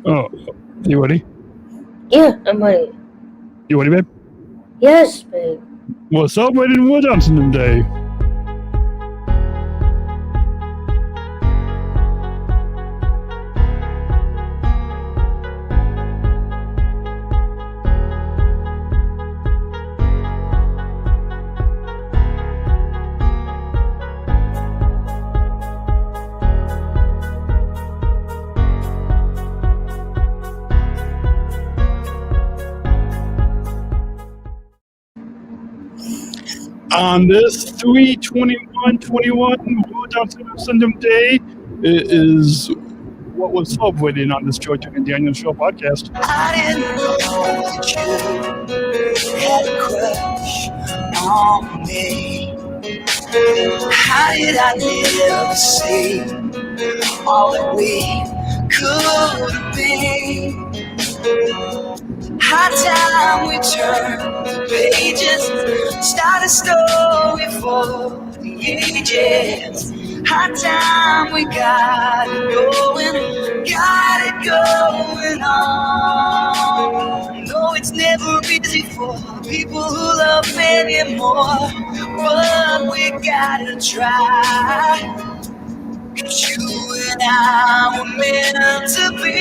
Oh, you ready? Yeah, I'm ready. You ready, babe? Yes, babe. We're celebrating Will Johnson Day. On this 3/21/21 Will Johnson Day, it is what was celebrated on this George and Daniel Show podcast. I didn't know that you had a crush on me. How did I never see all that we could be? High time we turned the pages, start a story for the ages. High time we got it going on. No, it's never easy for people who love anymore, but we gotta try. 'Cause you and I were meant to be.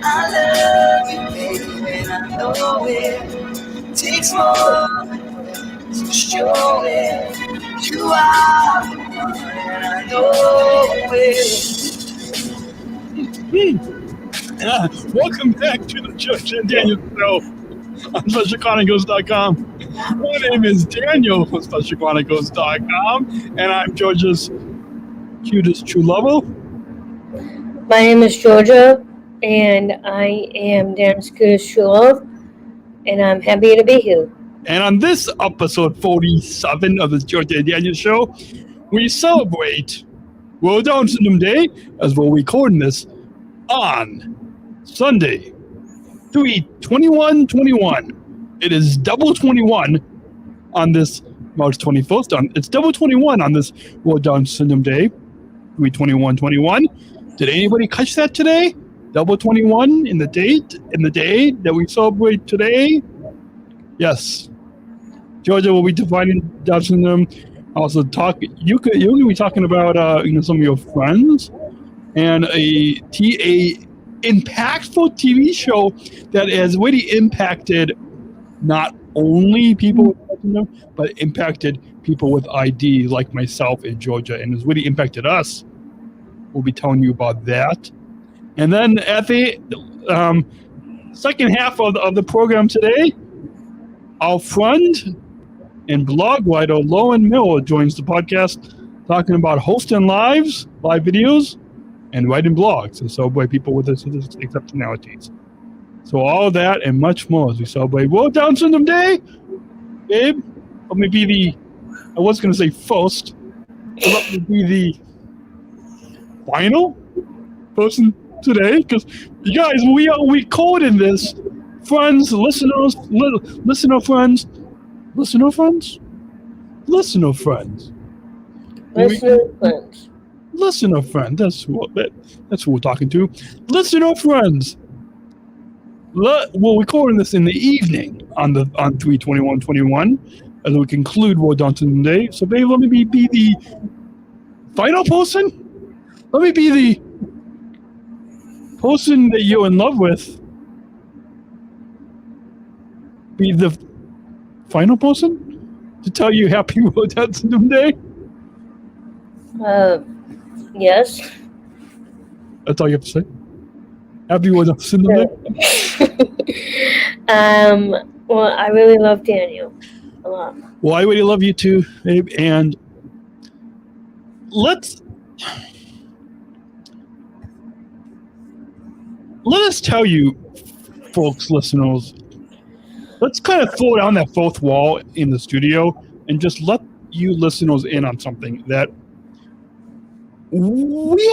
I love you, baby, and I know it takes more to show it. You are the one, and I know it. Welcome back to the George and Daniel Show on SpecialChronicles.com. My name is Daniel from SpecialChronicles.com, and I'm Georgia's cutest true lover. My name is Georgia, and I am Dan's cutest true love, and I'm happy to be here. And on this episode 47 of the George and Daniel Show, we celebrate Will Johnson Day as we're recording this on Sunday, 3/21/21. It is double 21 on this March 21st. It's double 21 on this Will Johnson Day, 3/21/21. Did anybody catch that today? Double 21 in the day that we celebrate today? Yes. Georgia will be defining Johnson. Also you could be talking about some of your friends and a impactful TV show that has really impacted not only people with autism, but impacted people with ID like myself in Georgia, and has really impacted us. We'll be telling you about that. And then at the second half of the program today, our friend and blog writer Lauren Miller joins the podcast talking about hosting live videos, and writing blogs to celebrate people with exceptionalities. So all of that and much more as we celebrate Will Johnson Day. Babe, let me be I was going to say first, but let me be the final person today, because you guys, we are recording this. Friends, listener friends. Listener friends, that's who we're talking to. Listener friends. We're recording this in the evening on 3/21/21 as we conclude Will Johnson Day. So, babe, let me be the final person. Let me be the person that you're in love with. Be the final person to tell you happy Will Johnson Day. Yes. That's all you have to say. Happy Will Johnson Day. Well, I really love Daniel a lot. Well, I really love you too, babe. And let us tell you, folks, listeners, let's kind of throw down that fourth wall in the studio and just let you listeners in on something that we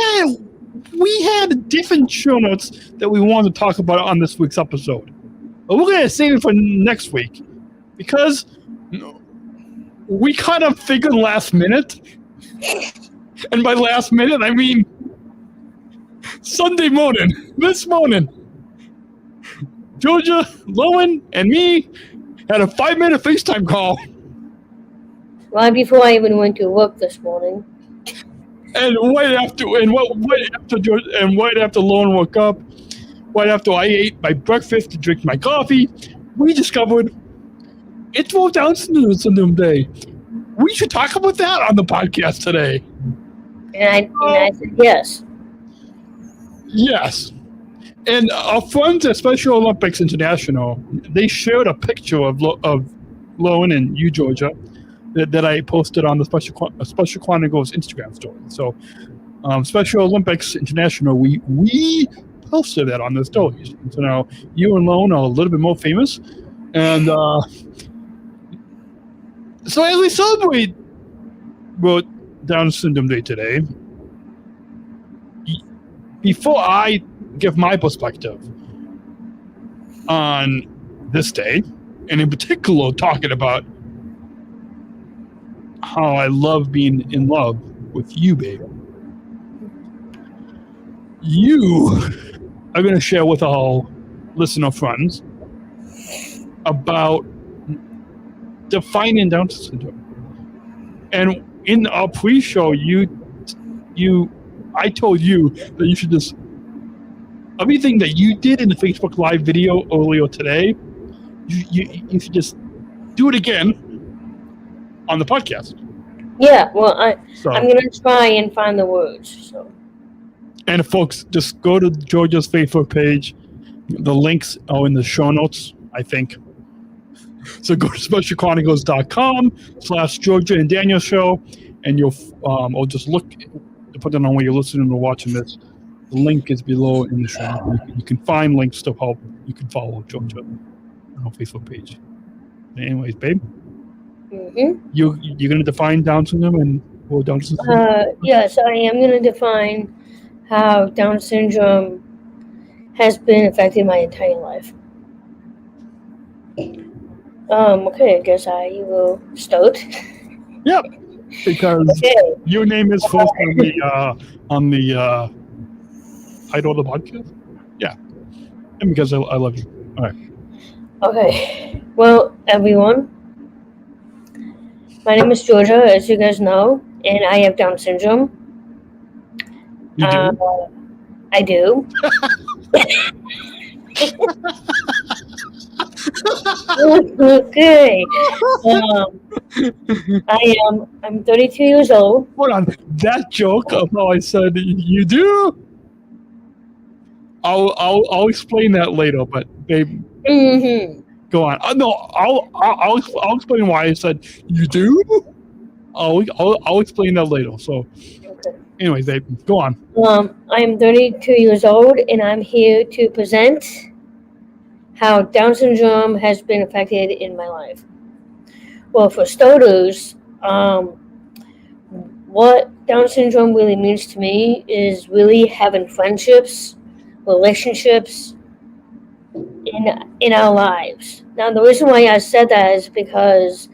had different show notes that we wanted to talk about on this week's episode. But we're going to save it for next week because we kind of figured last minute. And by last minute, I mean Sunday morning, this morning, Georgia, Lowen, and me had a 5-minute FaceTime call. Right before I even went to work this morning. And right after Lowen woke up, right after I ate my breakfast and drank my coffee, we discovered it's World Down Syndrome Day. We should talk about that on the podcast today. And I said yes. Yes. And our friends at Special Olympics International, they shared a picture of Lowen and you, Georgia, that I posted on the Special Chronicles Instagram story. So, Special Olympics International, we posted that on the stories. So now you and Lowen are a little bit more famous. And so as we celebrate World Down Syndrome Day today, before I give my perspective on this day, and in particular talking about how I love being in love with you, babe, you are going to share with our listener friends about defining Down syndrome. And in our pre-show, I told you that you should just, everything that you did in the Facebook Live video earlier today, you should just do it again on the podcast. Yeah, well, I'm going to try and find the words. So. And folks, just go to Georgia's Facebook page. The links are in the show notes, I think. So go to specialchronicles.com/Georgia and Daniel Show, and you'll or just look, depending on where you're listening or watching this, the link is below in the show notes. You can find links to help. You can follow Georgia on our Facebook page. Anyways, babe, you're going to define Down syndrome and what Down syndrome? Yes, I am going to define how Down syndrome has been affecting my entire life. Okay, I guess I will start. Yep, because your name is first on the title of the podcast. Yeah, and because I love you. All right. Okay. Well, everyone, my name is Georgia, as you guys know, and I have Down syndrome. You do? I do. Okay. I'm 32 years old. Hold on. That joke of how I said you do? I'll explain that later, but babe, go on. No, I'll explain why I said you do. I'll explain that later. So, okay. Anyways, babe, go on. I'm 32 years old, and I'm here to present how Down syndrome has been affected in my life. Well, for starters, what Down syndrome really means to me is really having friendships, relationships in our lives. Now, the reason why I said that is because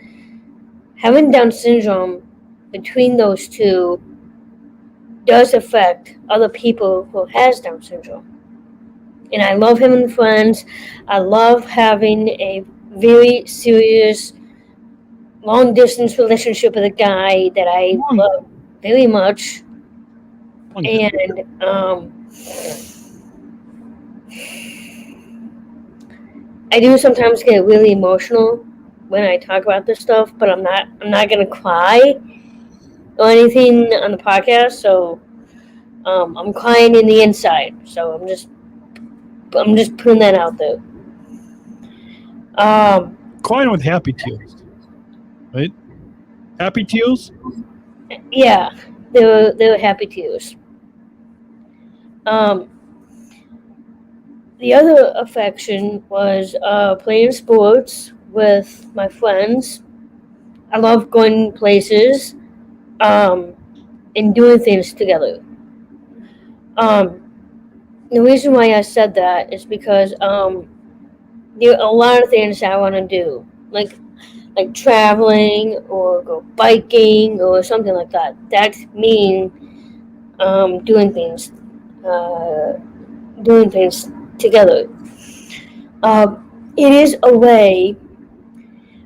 having Down syndrome between those two does affect other people who has Down syndrome. And I love having friends. I love having a very serious, long-distance relationship with a guy that I love very much. And I do sometimes get really emotional when I talk about this stuff, but I'm not gonna cry or anything on the podcast. So I'm crying in the inside. So I'm just putting that out there. Crying with happy tears, right? Happy tears? Yeah, they were happy tears. The other affection was playing sports with my friends. I love going places and doing things together. The reason why I said that is because there are a lot of things I want to do, like traveling or go biking or something like that. That means doing things doing things together. It is a way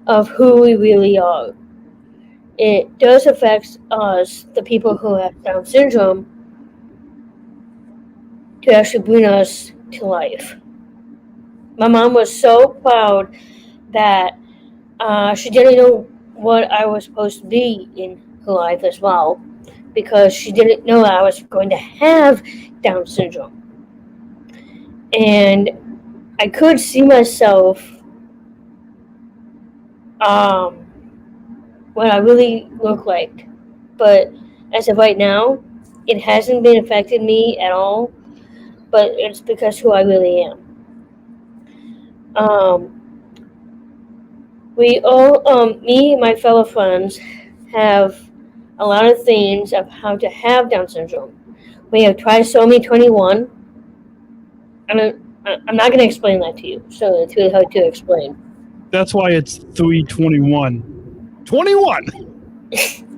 of who we really are. It does affect us, the people who have Down syndrome, to actually bring us to life. My mom was so proud that she didn't know what I was supposed to be in her life as well, because she didn't know I was going to have Down syndrome. And I could see myself what I really look like. But as of right now, it hasn't been affected me at all, but it's because who I really am. We all, me and my fellow friends, have a lot of things of how to have Down syndrome. We have trisomy 21. I'm not going to explain that to you, so it's really hard to explain. That's why it's 321. 21!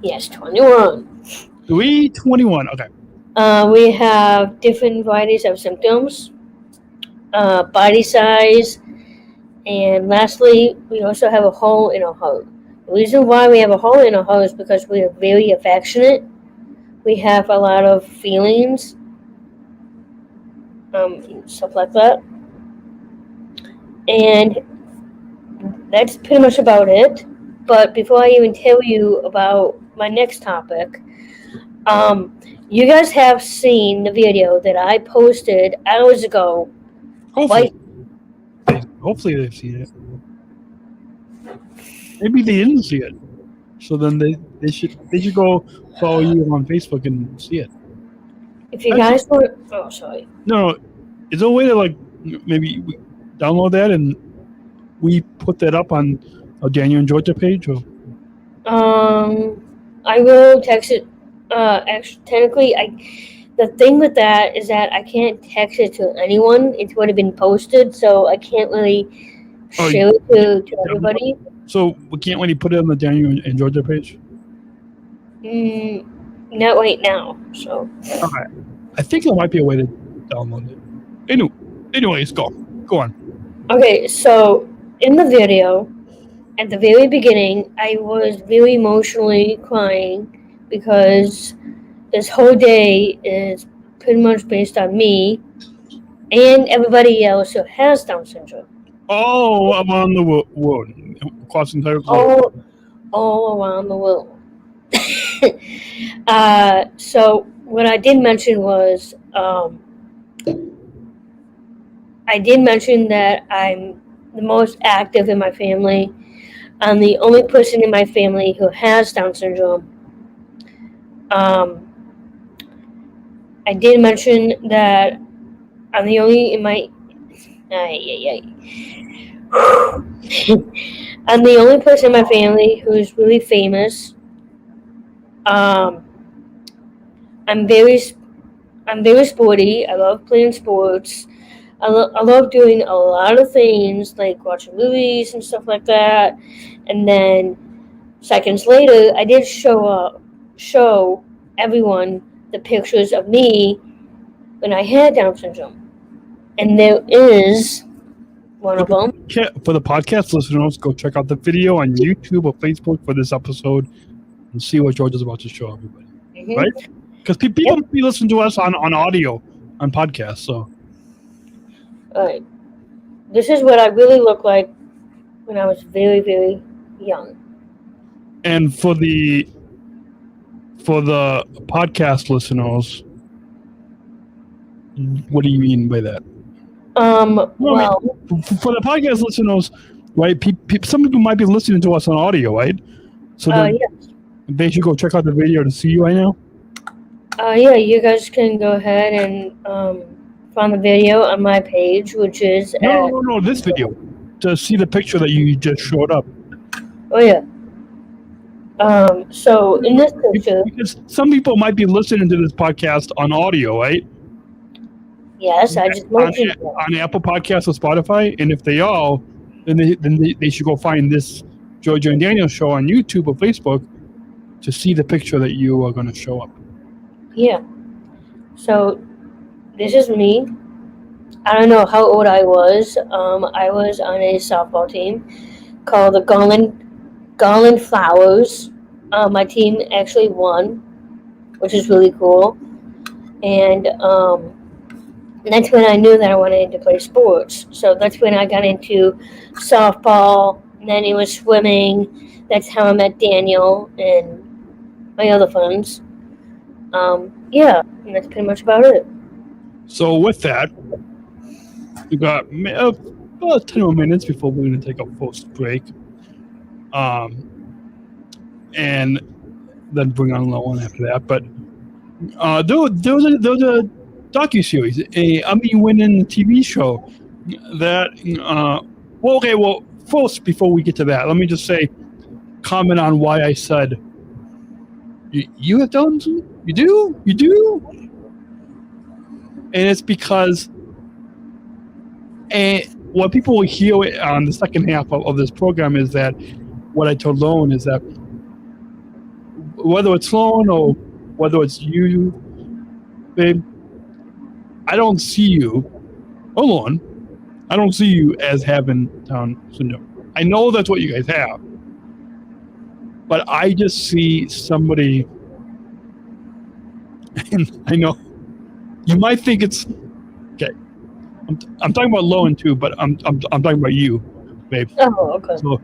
Yes, 21. 321, okay. We have different varieties of symptoms, body size, and lastly, we also have a hole in our heart. The reason why we have a hole in our heart is because we are very affectionate. We have a lot of feelings, stuff like that. And that's pretty much about it. But before I even tell you about my next topic, you guys have seen the video that I posted hours ago. Hopefully they've seen it. Maybe they didn't see it. So then they should go follow you on Facebook and see it. If you guys want, sorry. No, is there a way to maybe download that and we put that up on a Daniel and Georgia page? Or? I will text it. Actually, technically, the thing with that is that I can't text it to anyone. It would have been posted, so I can't really share it to everybody. So we can't really put it on the Daniel and Georgia page? Not right now. So. Okay. I think there might be a way to download it. Anyways, go on. Okay, so in the video, at the very beginning, I was very emotionally crying because this whole day is pretty much based on me and everybody else who has Down syndrome. All around the world. Across the entire globe. All around the world. So what I did mention was, I did mention that I'm the most active in my family. I'm the only person in my family who has Down syndrome. I did mention that I'm the only in my... I'm the only person in my family who's really famous. I'm very sporty. I love playing sports. I love doing a lot of things like watching movies and stuff like that. And then seconds later, I did show everyone the pictures of me when I had Down syndrome. And there is one of them. For the podcast listeners, go check out the video on YouTube or Facebook for this episode and see what George is about to show everybody. Mm-hmm. Right? Because people might be listening to us on audio, on podcasts. So, all right. This is what I really looked like when I was very, very young. And for the podcast listeners, what do you mean by that? Well, for the podcast listeners, right? Some people might be listening to us on audio, right? So yes. They should go check out the video to see you right now. Yeah, you guys can go ahead and find the video on my page, which is no, this video to see the picture that you just showed up. Oh yeah. So in this picture, because some people might be listening to this podcast on audio, right? Yes, I just mentioned on Apple Podcasts or Spotify, and if they are, then they should go find this Georgia and Daniel show on YouTube or Facebook to see the picture that you are going to show up. Yeah. So this is me. I don't know how old I was. I was on a softball team called the Garland Flowers. My team actually won, which is really cool. And that's when I knew that I wanted to play sports. So that's when I got into softball, and then it was swimming. That's how I met Daniel and my other friends. Yeah, and that's pretty much about it. So with that, we got about 10 more minutes before we're going to take a first break. And then bring on Lowen after that. But there was a docuseries, a Emmy-winning TV show that, well, first, before we get to that, let me just say, comment on why I said, you have done, you do? And it's because, and what people will hear on the second half of this program is that what I told Lowen is that whether it's Lowen or whether it's you, babe, I don't see you, or Lowen, I don't see you as having Down syndrome. I know that's what you guys have, but I just see somebody, and I know you might think it's okay. I'm talking about Lowen too, but I'm talking about you, babe. Oh, okay. So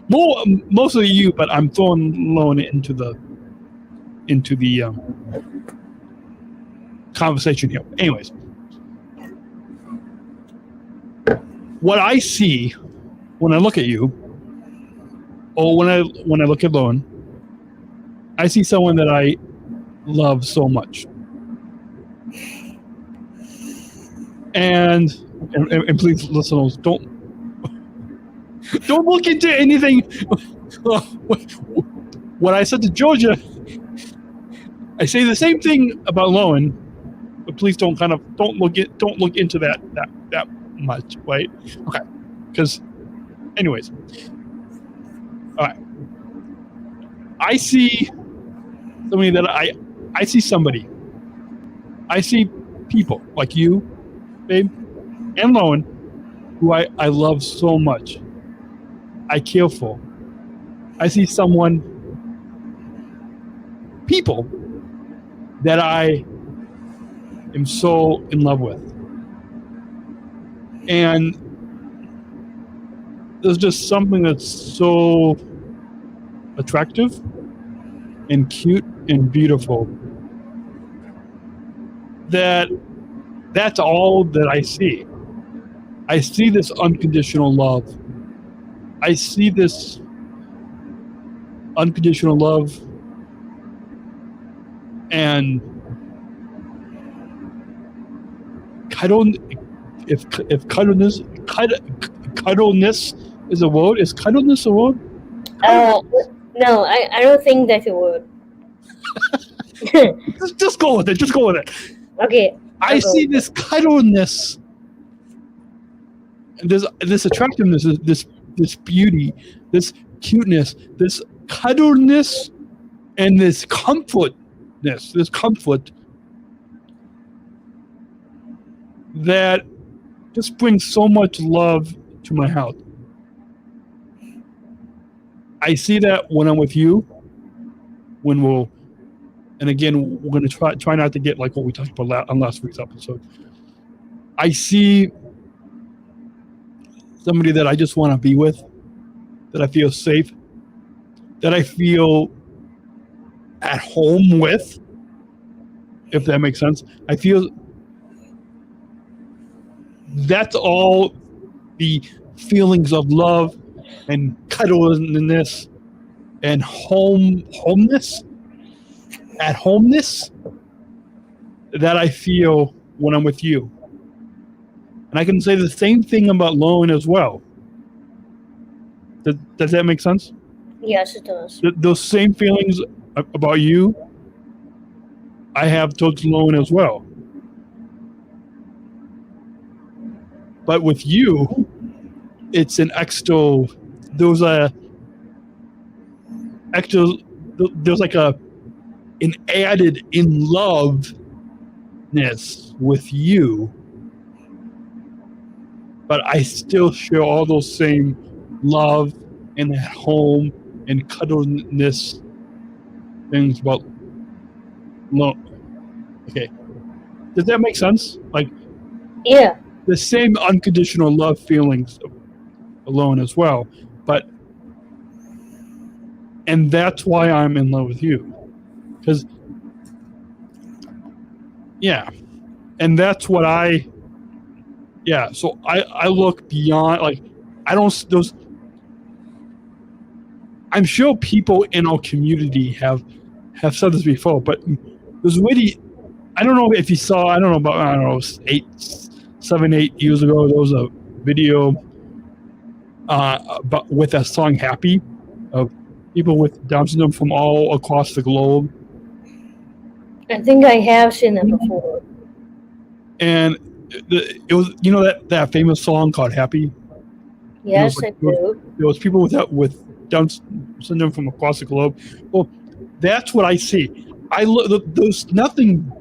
mostly you, but I'm throwing Lowen into the conversation here. Anyways, what I see when I look at you, or when I look at Lowen, I see someone that I love so much. And please, listeners, don't look into anything. What I said to Georgia, I say the same thing about Lowen, but please don't look into that much, right? Okay, because, anyways, all right. I see somebody that I see somebody. I see people like you, babe, and Lowen, who I love so much. I care for. I see people that I am so in love with. And there's just something that's so attractive and cute and beautiful that's all that I see. I see this unconditional love. I see this unconditional love and cuddleness is a word. Is cuddleness a word? No, I don't think that's a word. just go with it. Just go with it. Okay. I see this cuddleness, this attractiveness, this beauty, this cuteness, this cuddleness, and this comfort that just brings so much love to my heart. I see that when I'm with you, and again, we're going to try not to get like what we talked about on last week's episode. I see somebody that I just want to be with, that I feel safe, that I feel at home with, if that makes sense. I feel that's all the feelings of love and cuddliness and homeness, at homeness that I feel when I'm with you. And I can say the same thing about Lowen as well. Does that make sense? Yes, it does. Those same feelings about you, I have towards Lowen as well. But with you, it's an extra. There's like an added in love with you, but I still share all those same love and at home and cuddleness things about love. Okay. Does that make sense? Like, Yeah. the same unconditional love feelings alone as well. And that's why I'm in love with you. Because, yeah. And that's what so I look beyond, like, I'm sure people in our community have said this before, but there's really, I don't know if you saw, I don't know, 7, 8 years ago, there was a video with that song Happy, of people with Down syndrome from all across the globe. I think I have seen that before. And it was, that famous song called Happy? Yes, I do. There was people with Down syndrome from across the globe. Well, that's what I see. There's nothing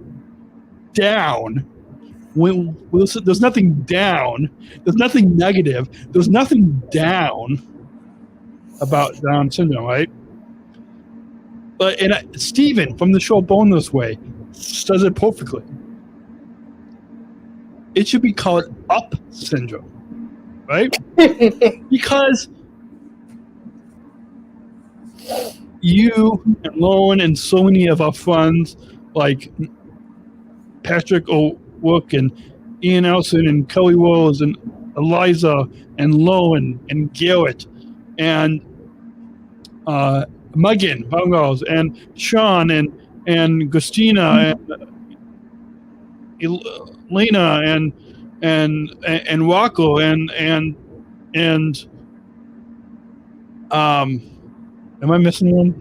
down. There's nothing down. There's nothing negative. There's nothing down about Down syndrome, right? But Steven from the show Born This Way says it perfectly. It should be called Up syndrome, right? Because you and Lauren and so many of our friends, like Patrick O'Rourke and Ian Elson and Kelly Rose and Eliza and Lauren and Garrett and Megan Vangos and Sean and Christina and Lena and Rocco and am I missing one?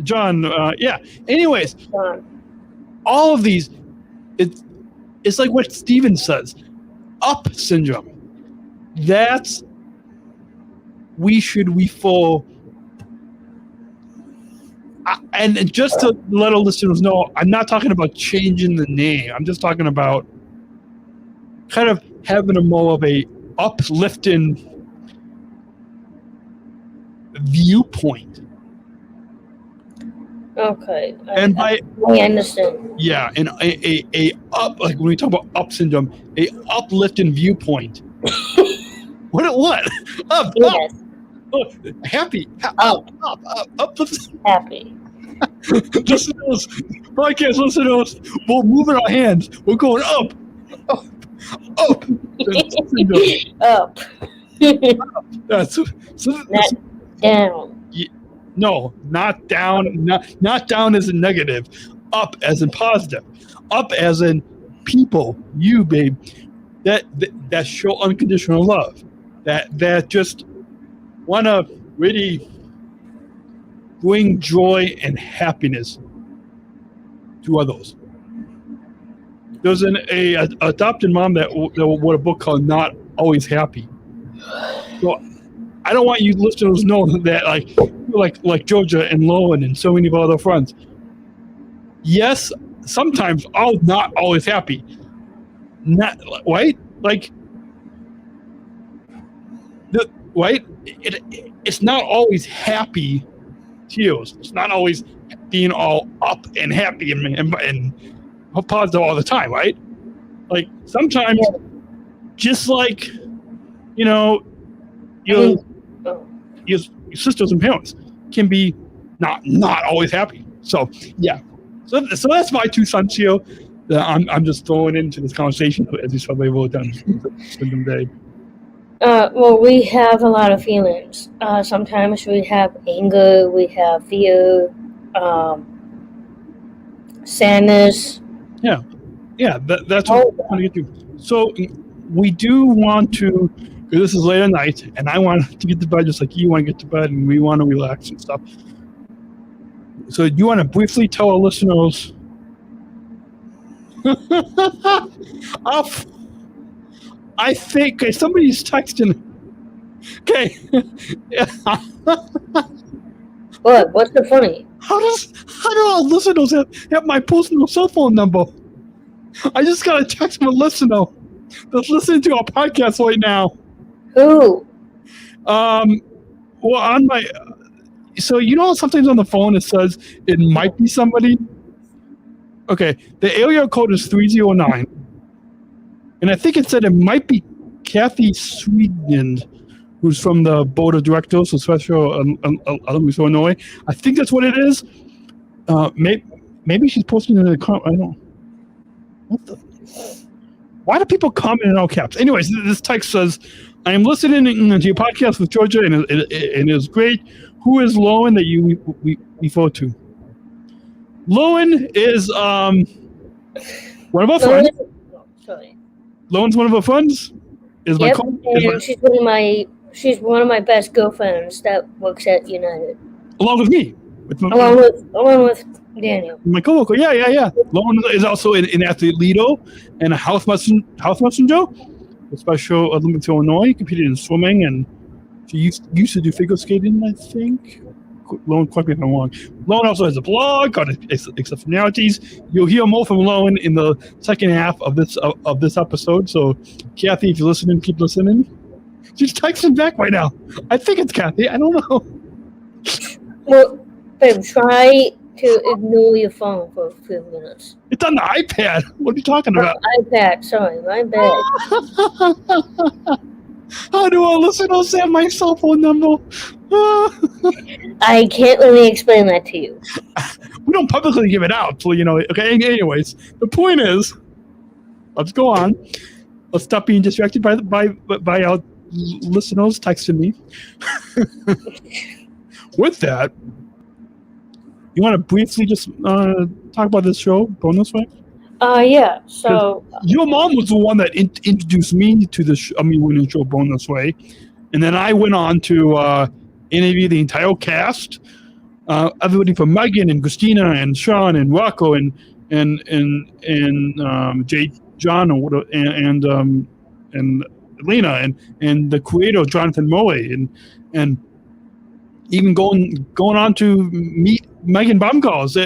John. Yeah. Anyways, all of these, it's like what Steven says, Up syndrome. That's we fall. And just to let our listeners know, I'm not talking about changing the name. I'm just talking about kind of having a more of a uplifting viewpoint. Okay. And I understand. Yeah, and a up, like when we talk about up syndrome, a uplifting viewpoint. What? Up. Yes. Up. Happy. Up. Happy. Listeners, podcast listeners, we're moving our hands. We're going up. Up. Up. That's Not down. No, not down. Not down as in negative. Up as in positive. Up as in people, you, babe. That show unconditional love. That just want to really bring joy and happiness to others. There's an adopted mom that wrote a book called Not Always Happy. So I don't want you listeners to know that like Georgia and Lauren and so many of our other friends. Yes, sometimes I'm not always happy. Not right? Like right? It's not always happy tears. It's not always being all up and happy and positive all the time, right? Like sometimes, just like your sisters and parents can be not always happy. So yeah, so that's my 2 cents here that I'm just throwing into this conversation as you probably wrote down Syndrome Day. Well, we have a lot of feelings. Sometimes we have anger, we have fear, sadness. Yeah, that's what I'm trying to get to. So we do want to, because this is late at night, and I want to get to bed just like you want to get to bed, and we want to relax and stuff. So you want to briefly tell our listeners I think somebody's texting. Okay. What? What's so funny? How do our listeners have my personal cell phone number? I just got a text from a listener that's listening to our podcast right now. Who? Well, on my, so sometimes on the phone it says it might be somebody. Okay, the area code is 309, and I think it said it might be Kathy Sweden, who's from the board of directors of Special Chronicles Illinois. I think that's what it is. Maybe she's posting in the comment. I don't. What the? Why do people comment in all caps? Anyways, this text says, "I am listening to your podcast with Georgia, and it's great. Who is Lowen that you refer to?" Lowen is one of our friends. Sorry. Lowen's one of our friends. Yep, and she's one of my best girlfriends that works at United. Along with me. Along with Daniel. My coworker. Yeah. Lowen is also an athlete leader and a house messenger with Special Olympics Illinois. Competed in swimming, and she used to do figure skating, I think. Lowen, correct me if I'm wrong. Lowen also has a blog called Exceptionalities. You'll hear more from Lowen in the second half of this episode. So, Kathy, if you're listening, keep listening. She's texting back right now. I think it's Kathy. I don't know. Well, babe, try to ignore your phone for a few minutes. It's on the iPad. What are you talking about? iPad. Sorry, my bad. How do I listeners have my cell phone number? I can't really explain that to you. We don't publicly give it out, so okay. Anyways, the point is, let's go on. Let's stop being distracted by our listeners texting me. With that, you want to briefly just talk about this show, Born This Way? Yeah. So your mom was the one that introduced me to the winning show, Born This Way, and then I went on to interview the entire cast, everybody from Megan and Christina and Sean and Rocco and Jay John and Lena and the creator Jonathan Murray and even going on to meet Megan Baumgars,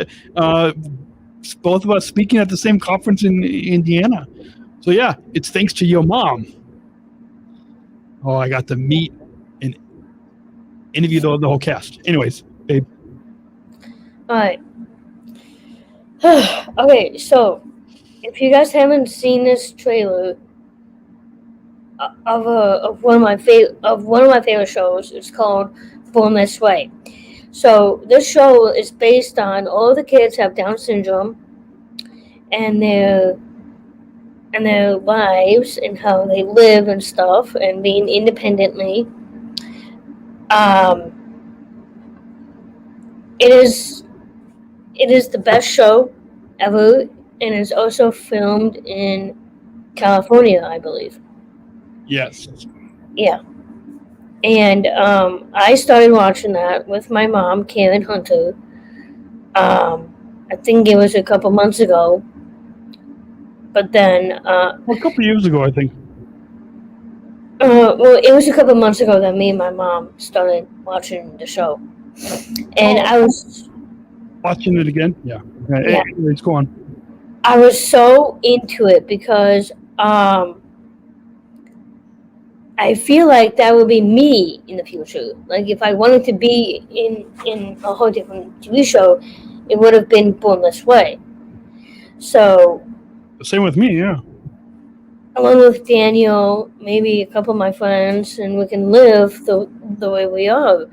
both of us speaking at the same conference in Indiana. So yeah, it's thanks to your mom. Oh, I got to meet and interview the whole cast. Anyways, babe. all right. Okay, so if you guys haven't seen this trailer of one of my favorite shows, it's called Born This Way. So this show is based on all the kids have Down syndrome and their lives and how they live and stuff and being independently. It is the best show ever, and it's also filmed in California, I believe. Yes. Yeah. And I started watching that with my mom, Karen Hunter. I think it was a couple months ago. But then... a couple years ago, I think. Well, it was a couple months ago that me and my mom started watching the show. And I was... Watching it again? Yeah. Okay. Yeah. Anyways, go on. I was so into it because... I feel like that would be me in the future. Like if I wanted to be in a whole different TV show, it would have been Born This Way. So same with me, yeah. Along with Daniel, maybe a couple of my friends, and we can live the way we are.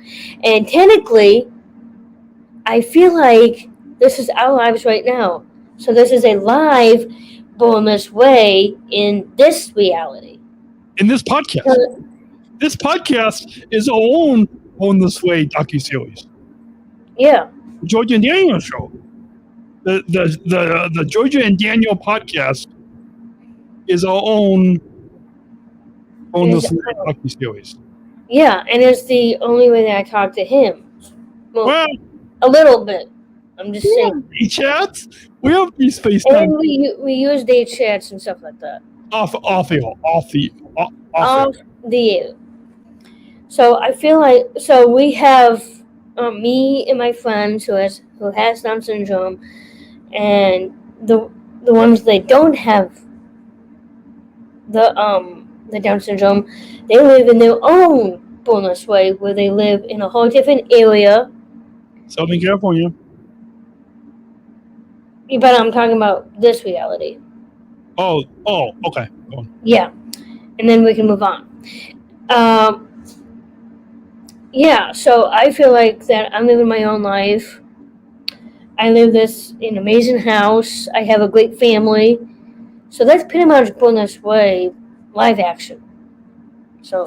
And technically, I feel like this is our lives right now. So this is a live Born This Way in this reality. In this podcast. This podcast is our own Born This Way docuseries. Yeah. The Georgia and Daniel show. The Georgia and Daniel podcast is our own Born This Way docuseries. Yeah, and it's the only way that I talk to him. Well, a little bit. I'm just saying. Chats? We have these FaceTime. And we use date chats and stuff like that. Off the air. So I feel like we have me and my friends who has Down syndrome, and the ones that don't have the Down syndrome, they live in their own bonus way, where they live in a whole different area. Southern California. But I'm talking about this reality. Oh, okay. Go on. Yeah, and then we can move on. Yeah, so I feel like that I'm living my own life. I live in amazing house. I have a great family. So that's pretty much bonus way live action. So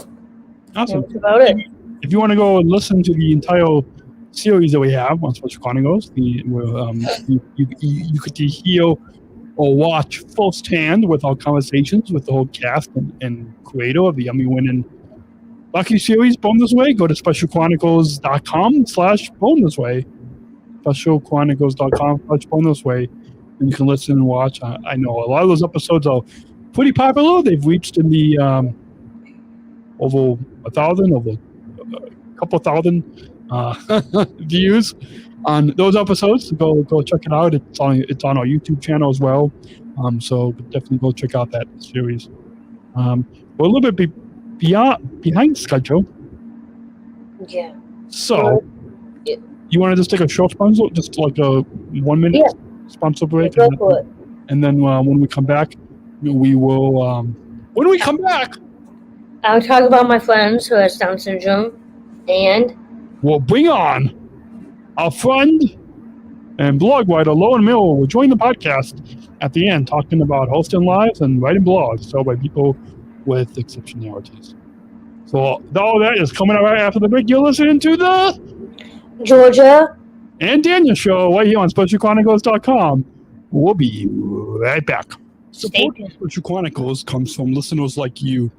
Awesome. that's about it. If you want to go and listen to the entire series that we have on Special Chronicles, you could hear or watch firsthand with our conversations with the whole cast and creator of the Emmy-winning Lucky Series Bonus Way. Go to specialchronicles.com/bonus way. specialchronicles.com/bonus way. And you can listen and watch. I know a lot of those episodes are pretty popular. They've reached in the over 1,000, over a couple thousand views on those episodes. Go check it out. It's on our YouTube channel as well. So definitely go check out that series. We're a little bit behind schedule. Yeah. So you want to just take a short sponsor, just like a 1 minute sponsor break, Go for it. and then when we come back, we will. When we come back, I'll talk about my friends who has Down syndrome, and we'll bring on our friend and blog writer Lowen Miller will join the podcast at the end, talking about hosting lives and writing blogs told by people with exceptionalities. So all that is coming up right after the break. You're listening to the Georgia and Daniel show right here on SpecialChronicles.com. We'll be right back. Support for Special Chronicles comes from listeners like you.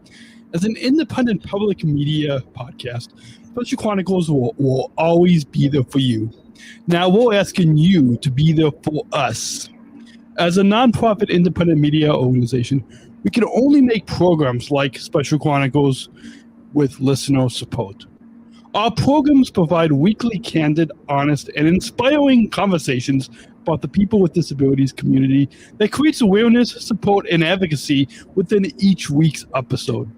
As an independent public media podcast, Special Chronicles will always be there for you. Now we're asking you to be there for us. As a nonprofit independent media organization, we can only make programs like Special Chronicles with listener support. Our programs provide weekly, candid, honest, and inspiring conversations about the people with disabilities community that creates awareness, support, and advocacy within each week's episode.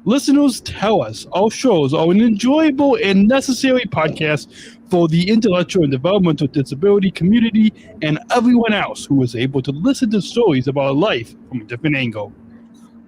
Listeners tell us our shows are an enjoyable and necessary podcast for the intellectual and developmental disability community and everyone else who is able to listen to stories about life from a different angle.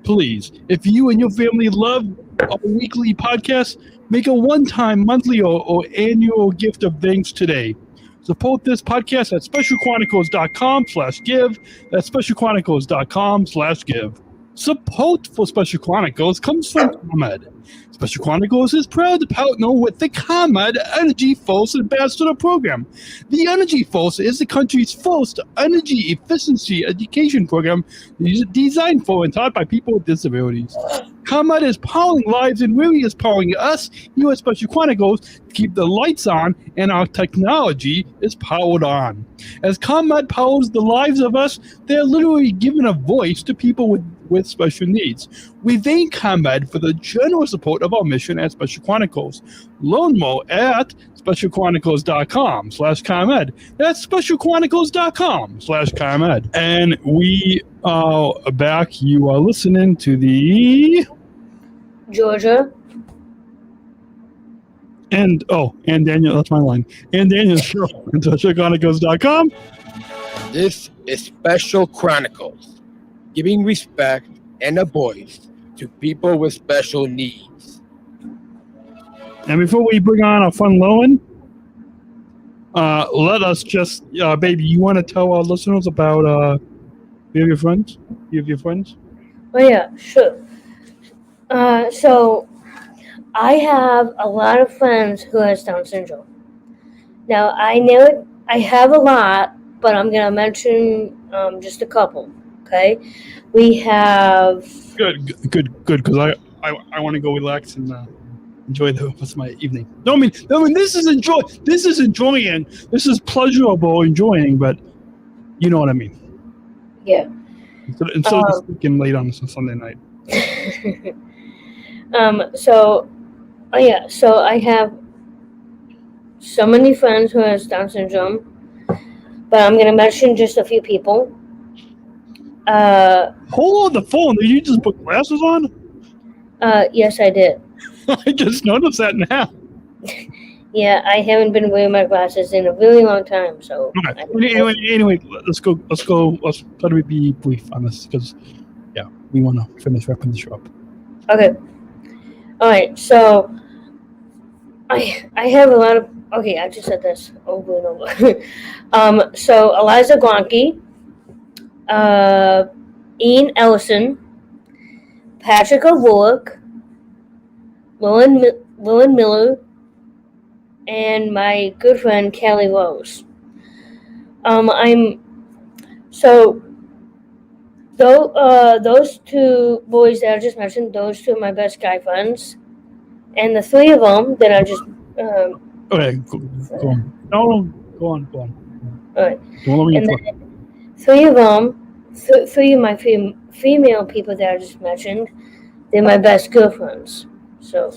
Please, if you and your family love our weekly podcast, make a one-time, monthly, or annual gift of thanks today. Support this podcast at specialchronicles.com/give. That's specialchronicles.com/give. Support for Special Chronicles comes from ComEd. Special Chronicles is proud to partner with the ComEd Energy Force Ambassador Program. The Energy Force is the country's first energy efficiency education program designed for and taught by people with disabilities. ComEd is powering lives and really is powering us here at Special Chronicles to keep the lights on and our technology is powered on. As ComEd powers the lives of us, they're literally giving a voice to people with special needs. We thank ComEd for the generous support of our mission at Special Chronicles. Learn more at specialchronicles.com/ComEd. That's specialchronicles.com/ComEd. And we are back. You are listening to the Georgia and Daniel, that's my line. And Daniel show on specialchronicles.com. This is Special Chronicles, giving respect and a voice to people with special needs. And before we bring on our friend Lowen, let us just, baby, you want to tell our listeners about your friends? You have your friends? Oh yeah, sure. So I have a lot of friends who has Down syndrome. Now I have a lot, but I'm gonna mention just a couple. Okay, we have Good, because I want to go relax and enjoy the rest of my evening. No, I mean, this is enjoying. This is pleasurable enjoying, but you know what I mean. Yeah. Instead of speaking late on Sunday night. So I have so many friends who has Down syndrome, but I'm going to mention just a few people. Hold on the phone. Did you just put glasses on? Yes, I did. I just noticed that now. Yeah, I haven't been wearing my glasses in a really long time, so. Okay. Anyway, let's go. Let's try to be brief on this because, yeah, we want to finish wrapping the show up. Okay. All right. So, I have a lot of. Okay, I just said this over and over. So Eliza Gronke, Ian Ellison, Patrick O'Rourke, Lillian Miller, and my good friend Callie Rose. Those two boys that I just mentioned, those two are my best guy friends, and the three of them that I just. Okay, go on. No, go on. All right. Don't let me And then three of them, three of my female people that I just mentioned, they're my best girlfriends. So,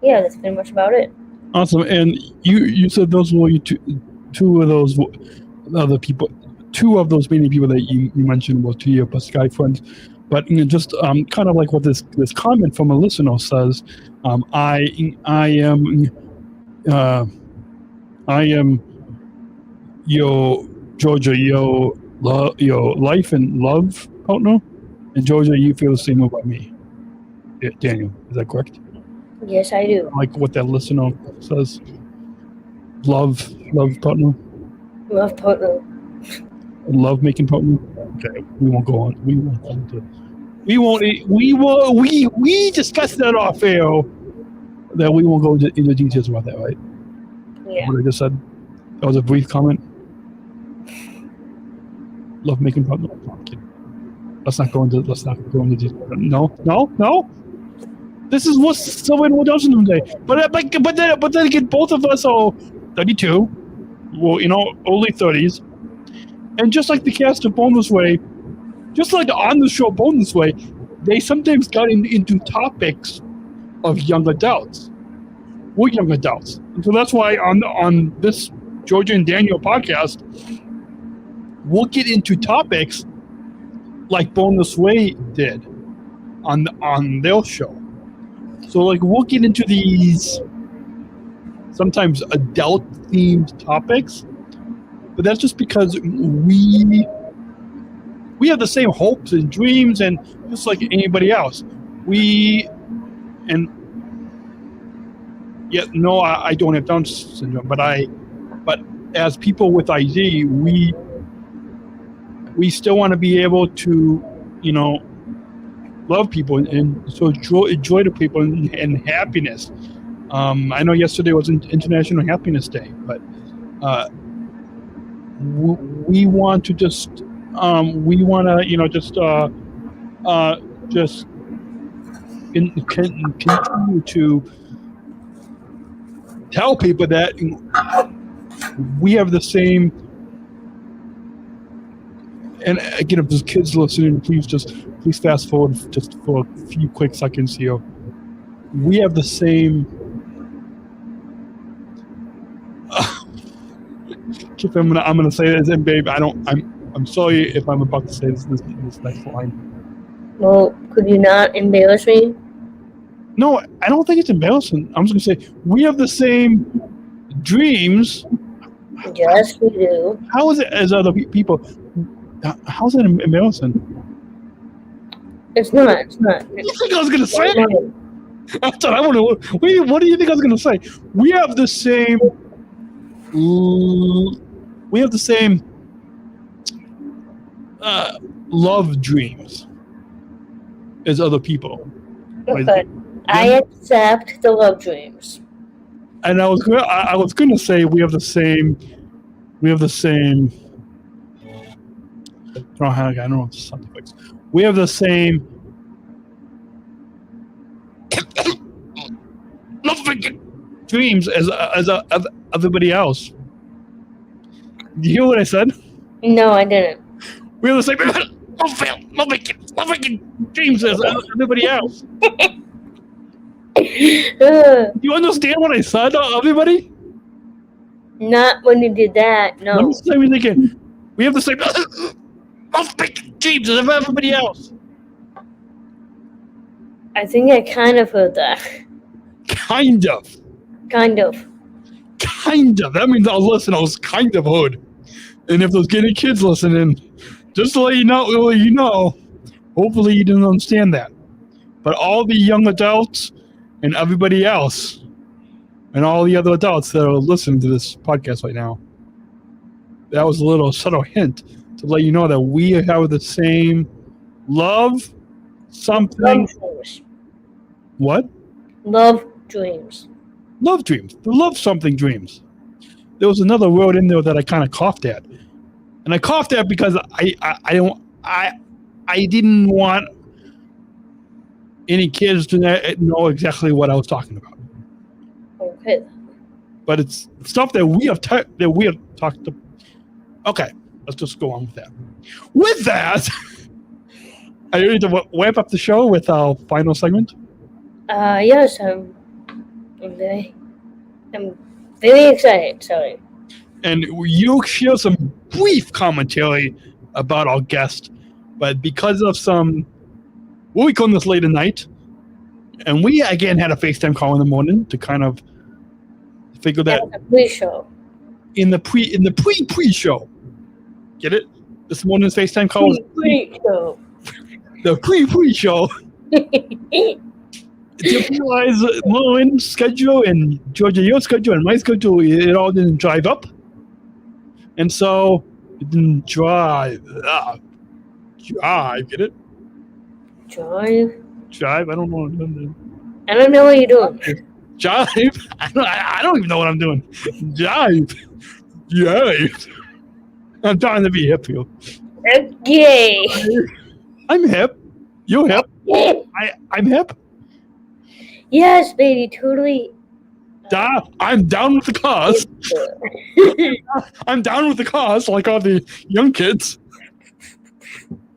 yeah, that's pretty much about it. Awesome. And you said those were two of those other people, two of those many people that you mentioned were two of your best guy friends. But just kind of like what this comment from a listener says, I am your Georgia, your life and love partner, and Georgia, you feel the same about me. Yeah, Daniel, is that correct? Yes, I do. Like what that listener says. Love partner. Love partner. Love making partner. Okay, we won't go on. We discussed that off air. That we won't go into details about that, right? Yeah. What I just said. That was a brief comment. Love making partner. No, I'm kidding. Let's not go into details. No. This is what's someone does today. But then again, both of us are 32. Well, early 30s. And just like the cast of Born This Way, just like on the show Born This Way, they sometimes got into topics of young adults. We're young adults. And so that's why on this Georgia and Daniel podcast, we'll get into topics like Born This Way did on their show. So like we'll get into these sometimes adult-themed topics, but that's just because we have the same hopes and dreams, and just like anybody else, I don't have Down syndrome, but as people with ID, we still want to be able to, love people and so joy to people and happiness. I know yesterday was International Happiness Day, but we want to just continue to tell people that we have the same. And again, if there's kids listening, please fast forward just for a few quick seconds here. We have the same. I'm gonna say this, and babe, I'm sorry if I'm about to say this next line. Well, could you not embarrass me? No, I don't think it's embarrassing. I'm just gonna say we have the same dreams. Yes, we do. How is it as other people? How's it embarrassing? It's not. You think I was gonna say? That's what I want to. What do you think I was gonna say? We have the same. We have the same love dreams as other people. Okay. I accept the love dreams. And I was gonna say we have the same. I don't know what the sound effects. We have the same dreams as everybody else. You hear what I said? No, I didn't. We have the same dreams as everybody else. Do you understand what I said, everybody? Not when you did that, no. Let me say we thinking. We have the same dreams as everybody else. I think I kind of heard that. Kind of. Kind of. Kind of. That means our listeners kind of heard. And if those skinny kids listening, just to let you know, hopefully you didn't understand that. But all the young adults and everybody else and all the other adults that are listening to this podcast right now, that was a little subtle hint to let you know that we have the same love something. Love dreams. What? Love dreams. Love dreams. The love something dreams. There was another word in there that I kind of coughed at. And I coughed at because I didn't want any kids to know exactly what I was talking about. Okay. But it's stuff that we have talked to. Okay, let's just go on with that. With that, are you ready to wrap up the show with our final segment? Yes, I'm very excited. Sorry. And you share some brief commentary about our guest, but because of some, we call this late at night, and we again had a FaceTime call in the morning to kind of figure that The pre-show. in the pre-show. Get it? This morning's FaceTime call was Pre-show. the pre-show. To realize Lauren's schedule and Georgia, your schedule and my schedule, it all didn't drive up. And so it didn't drive. Drive, get it? Drive. Drive? I don't know what I'm doing. I don't know what you're doing. Jive? I don't even know what I'm doing. Jive. Jive. I'm trying to be hip here. Okay. I'm hip. You're hip. I'm hip. Yes, baby, totally. I'm down with the cause. I'm down with the cause, like all the young kids.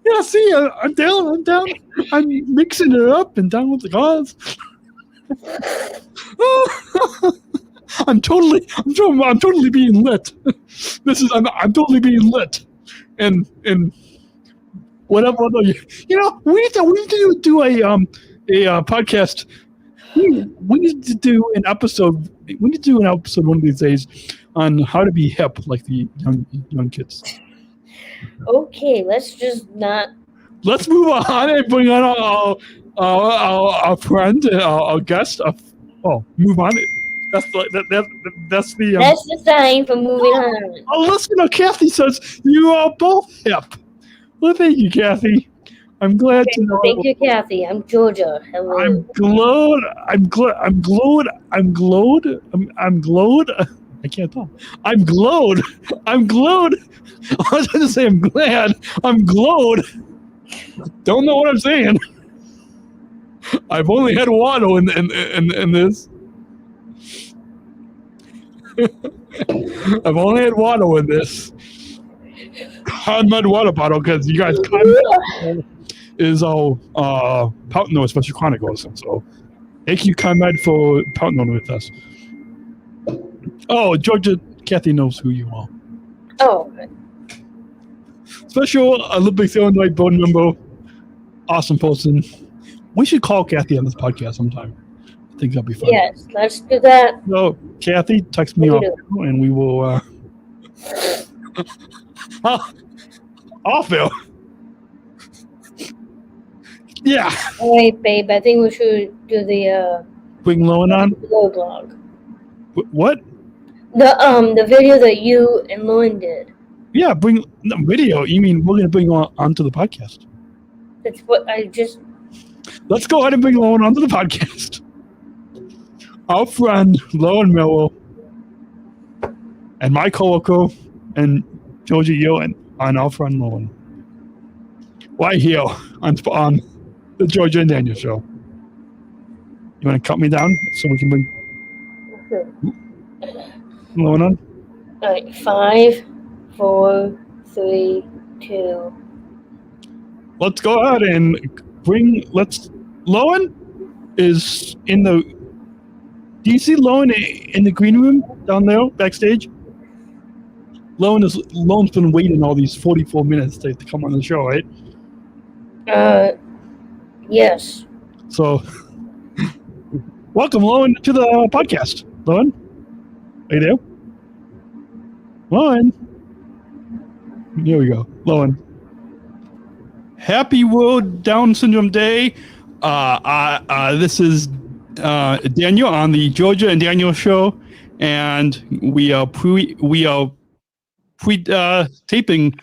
Yeah, see, I'm down. I'm mixing it up and down with the cause. I'm totally being lit. I'm totally being lit, and whatever. We need to do a podcast. We need to do an episode. We need to do an episode one of these days on how to be hip, like the young kids. Okay, let's just not. Let's move on and bring on our friend, our guest. Move on. That's the. That's the sign for moving on. Our listener Kathy says you are both hip. Well, thank you, Kathy. I'm glad to know. Thank you, Kathy. I'm Georgia. Hello. I'm glowed. I can't talk. I'm glowed. I was going to say I'm glad. I'm glowed. Don't know what I'm saying. I've only had water in this. I've only had water in this. Conmud water bottle because you guys is all partner with Special Chronicles. So thank you, Conrad, for partnering with us. Oh, Georgia, Kathy knows who you are. Oh, okay. Special Olympics Illinois board member, awesome person. We should call Kathy on this podcast sometime. I think that'll be fun. Yes, let's do that. So, Kathy, text me off and we will. Off air. Yeah. All right, babe. I think we should do the Bring Lowen on. vlog. What? The video that you and Lauren did. Yeah, bring video. You mean we're gonna bring onto the podcast? That's what I just. Let's go ahead and bring Lowen onto the podcast. Our friend Lowen Miller and my coworker and Georgia Yo and our friend Lowen. Right here on the Georgia and Daniel show. You want to cut me down so we can bring Lowen on? All right, 5, 4, 3, 2. Let's go ahead and Lowen is in the. Do you see Lowen in the green room down there backstage? Loan's been waiting all these 44 minutes to come on the show, right? Yes. So, welcome, Loan, to the podcast. Loan, are you there? Loan. Here we go. Loan. Happy World Down Syndrome Day. This is Daniel on the Georgia and Daniel show, and we are taping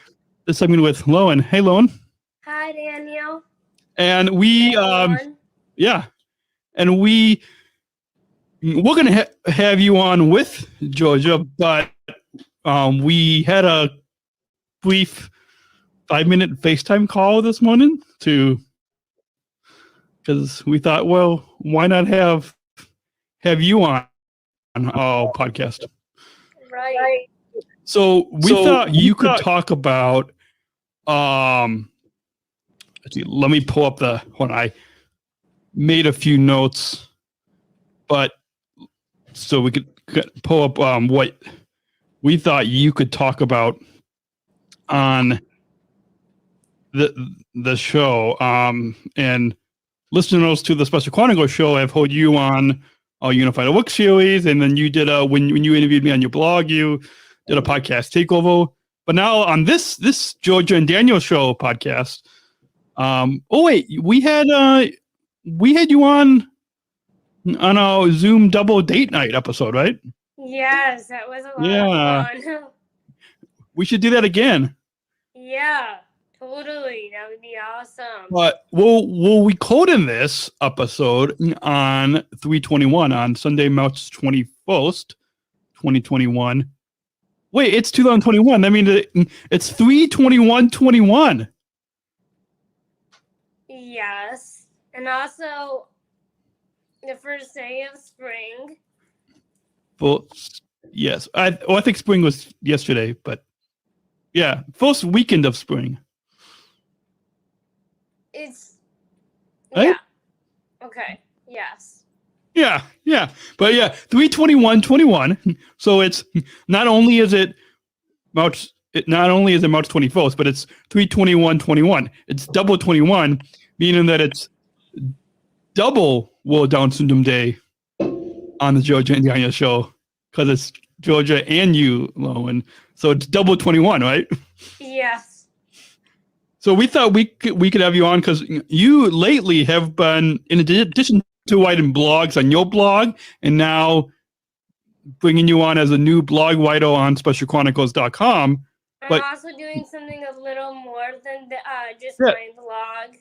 this segment with Loan. Hey, Loan. Hi, Daniel. And we we're gonna have you on with Georgia, but we had a brief 5-minute FaceTime call this morning because we thought, well, why not have you on our podcast? Right. So we thought you could talk about let's see, let me pull up when I made a few notes, but so we could pull up what we thought you could talk about on the show. And listeners to the Special Chronicles show have heard you on our Unified Work series, and then you did when you interviewed me on your blog, you did a podcast takeover. But now on this Georgia and Daniel show podcast, we had you on our Zoom double date night episode, right? Yes, that was a lot of fun. We should do that again. Yeah, totally. That would be awesome. But we'll record in this episode on 3/21 on Sunday, March 21st, 2021. Wait, it's 2021. I mean, it's 3/21/21. Yes, and also the first day of spring. Well, yes. I think spring was yesterday, but yeah, first weekend of spring. It's Right? yeah. Okay. Yes. Yeah. But yeah, 3/21/21. So it's not only is it March 21st, but it's 3/21/21. It's double 21, meaning that it's double World Down Syndrome Day on the Georgia and Daniel show, because it's Georgia and you, Lowen. So it's double 21, right? Yes. So we thought we could have you on because you lately have been, in addition to writing blogs on your blog, and now bringing you on as a new blog writer on specialchronicles.com. I'm also doing something a little more than just Yeah. my blog.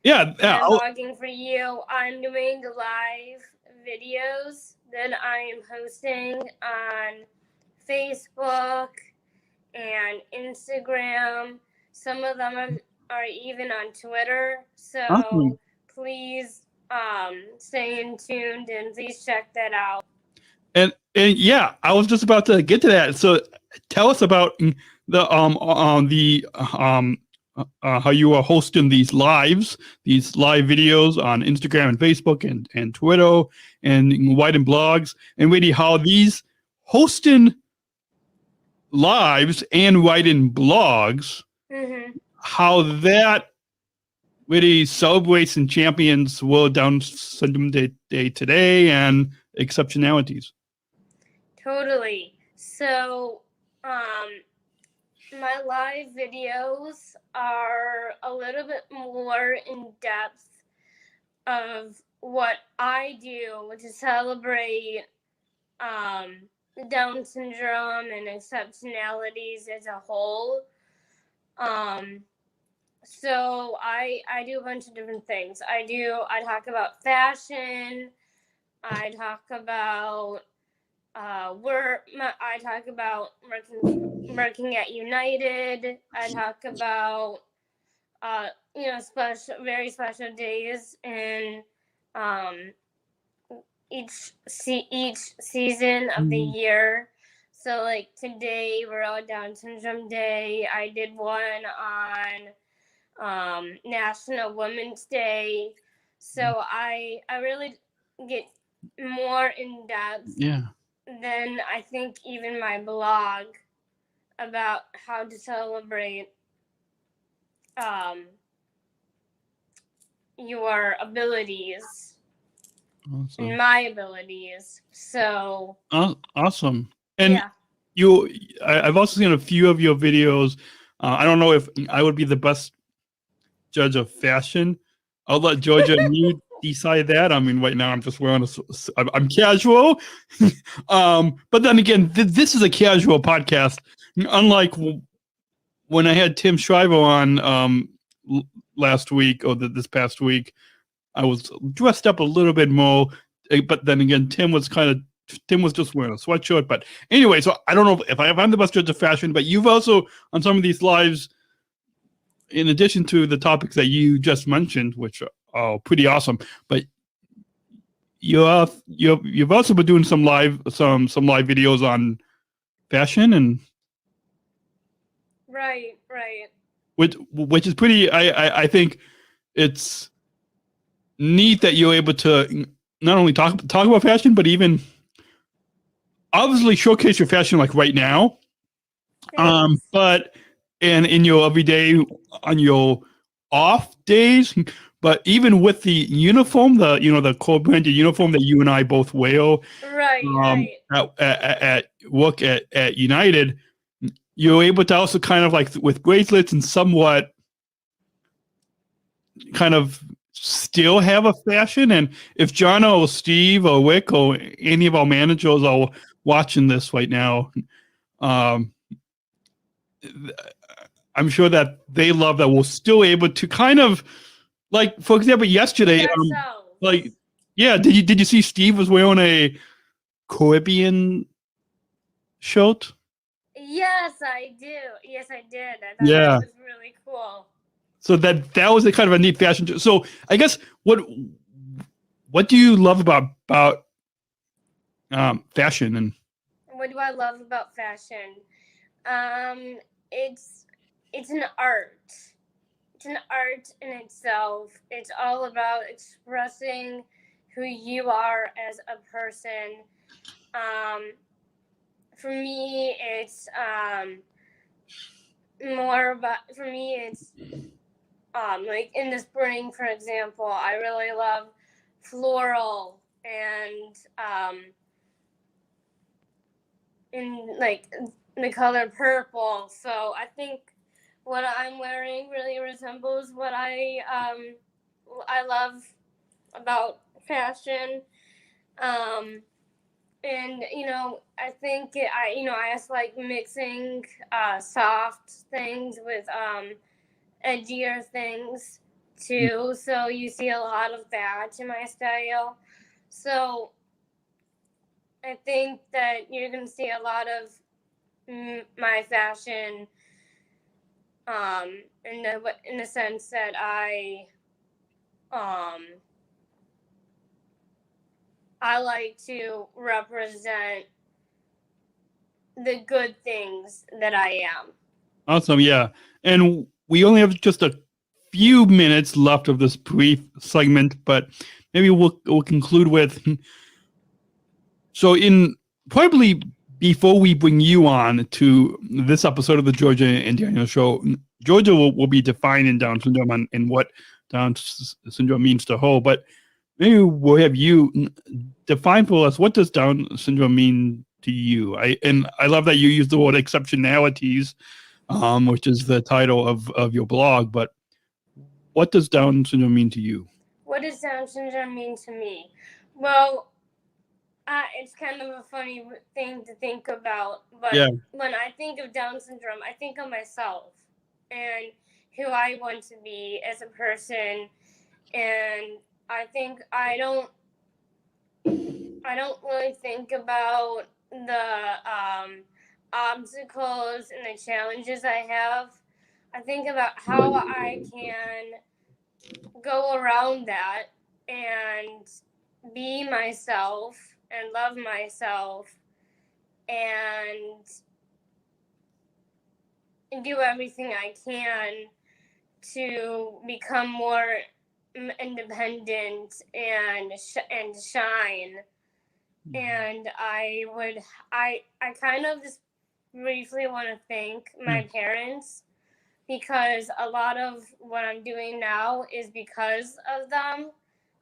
Yeah. I'm blogging for you. I'm doing live videos that I am hosting on Facebook and Instagram. Some of them are even on Twitter. So Awesome. please stay in tuned and please check that out. And yeah, I was just about to get to that. So tell us about the how you are hosting these live videos on Instagram and Facebook and Twitter and writing blogs, and really how these hosting lives and writing blogs, how that really celebrates and champions World Down Syndrome Day today and exceptionalities. Totally. So, my live videos are a little bit more in depth of what I do to celebrate Down syndrome and exceptionalities as a whole. So I do a bunch of different things. I talk about fashion. I talk about I talk about working at United. I talk about very special days in each season of the year. So like today we're all Down Syndrome Day. I did one on National Women's Day. So I really get more in depth. Yeah. Than I think even my blog about how to celebrate your abilities Awesome. and my abilities. So Awesome. And yeah. I've also seen a few of your videos. I don't know if I would be the best judge of fashion. I'll let Georgia and you decide that. I mean, right now I'm just wearing I'm casual. But then again, this is a casual podcast. Unlike when I had Tim Shriver on last week or this past week, I was dressed up a little bit more. But then again, Tim was just wearing a sweatshirt. But anyway, so I don't know if I'm the best judge of fashion, but you've also on some of these lives, in addition to the topics that you just mentioned, which are pretty awesome, but you've also been doing some live videos on fashion and Right. which is pretty. I think it's neat that you're able to not only talk about fashion, but even obviously showcase your fashion like right now. Thanks. But and in your everyday on your off days, but even with the uniform, the co-branded uniform that you and I both wear, Right. at work at United, you're able to also kind of like with bracelets and somewhat kind of still have a fashion. And if John or Steve or Wick or any of our managers are watching this right now, I'm sure that they love that we're still able to kind of like, for example, yesterday, did you see Steve was wearing a Caribbean shirt? Yes, I do. Yes, I did. I thought Yeah. that was really cool. So that was a kind of a neat fashion. So I guess what do you love about fashion? And What do I love about fashion? It's an art. It's an art in itself. It's all about expressing who you are as a person. For me, it's more about. For me, it's like in the spring, for example, I really love floral and in like the color purple. So I think what I'm wearing really resembles what I love about fashion. And I think I just like mixing soft things with edgier things too. So you see a lot of that in my style. So I think that you're gonna see a lot of my fashion in the sense that I like to represent the good things that I am. awesome, yeah. And we only have just a few minutes left of this brief segment, but maybe we'll conclude with. So in probably before we bring you on to this episode of the Georgia and Daniel Show, Georgia will be defining Down syndrome and what Down syndrome means to her. But maybe we'll have you define for us, what does Down syndrome mean to you? I love that you use the word exceptionalities, which is the title of your blog. But what does Down syndrome mean to you? What does Down syndrome mean to me? Well, it's kind of a funny thing to think about, but when I think of Down syndrome, I think of myself and who I want to be as a person, and I think I don't really think about the obstacles and the challenges I have. I think about how I can go around that and be myself and love myself and do everything I can to become more independent and shine. And I kind of just briefly want to thank my parents, because a lot of what I'm doing now is because of them.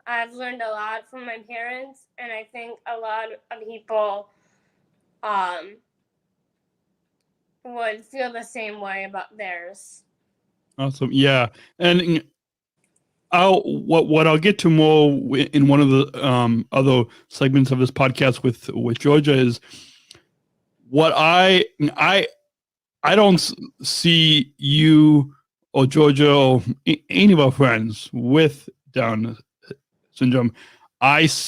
I've learned a lot from my parents, and I think a lot of people would feel the same way about theirs. Awesome. Yeah. And what I'll get to more in one of the other segments of this podcast with Georgia is what I don't see you or Georgia or any of our friends with Down syndrome. I just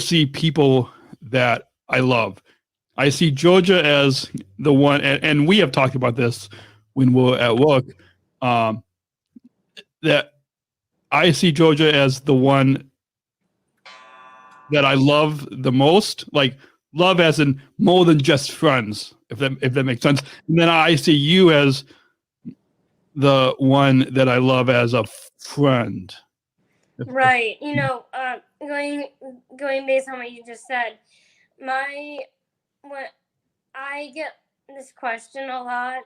see people that I love. I see Georgia as the one, and we have talked about this when we're at work, that I see Georgia as the one that I love the most, like love as in more than just friends, if that makes sense. And then I see you as the one that I love as a friend. Right. Going based on what you just said, when I get this question a lot,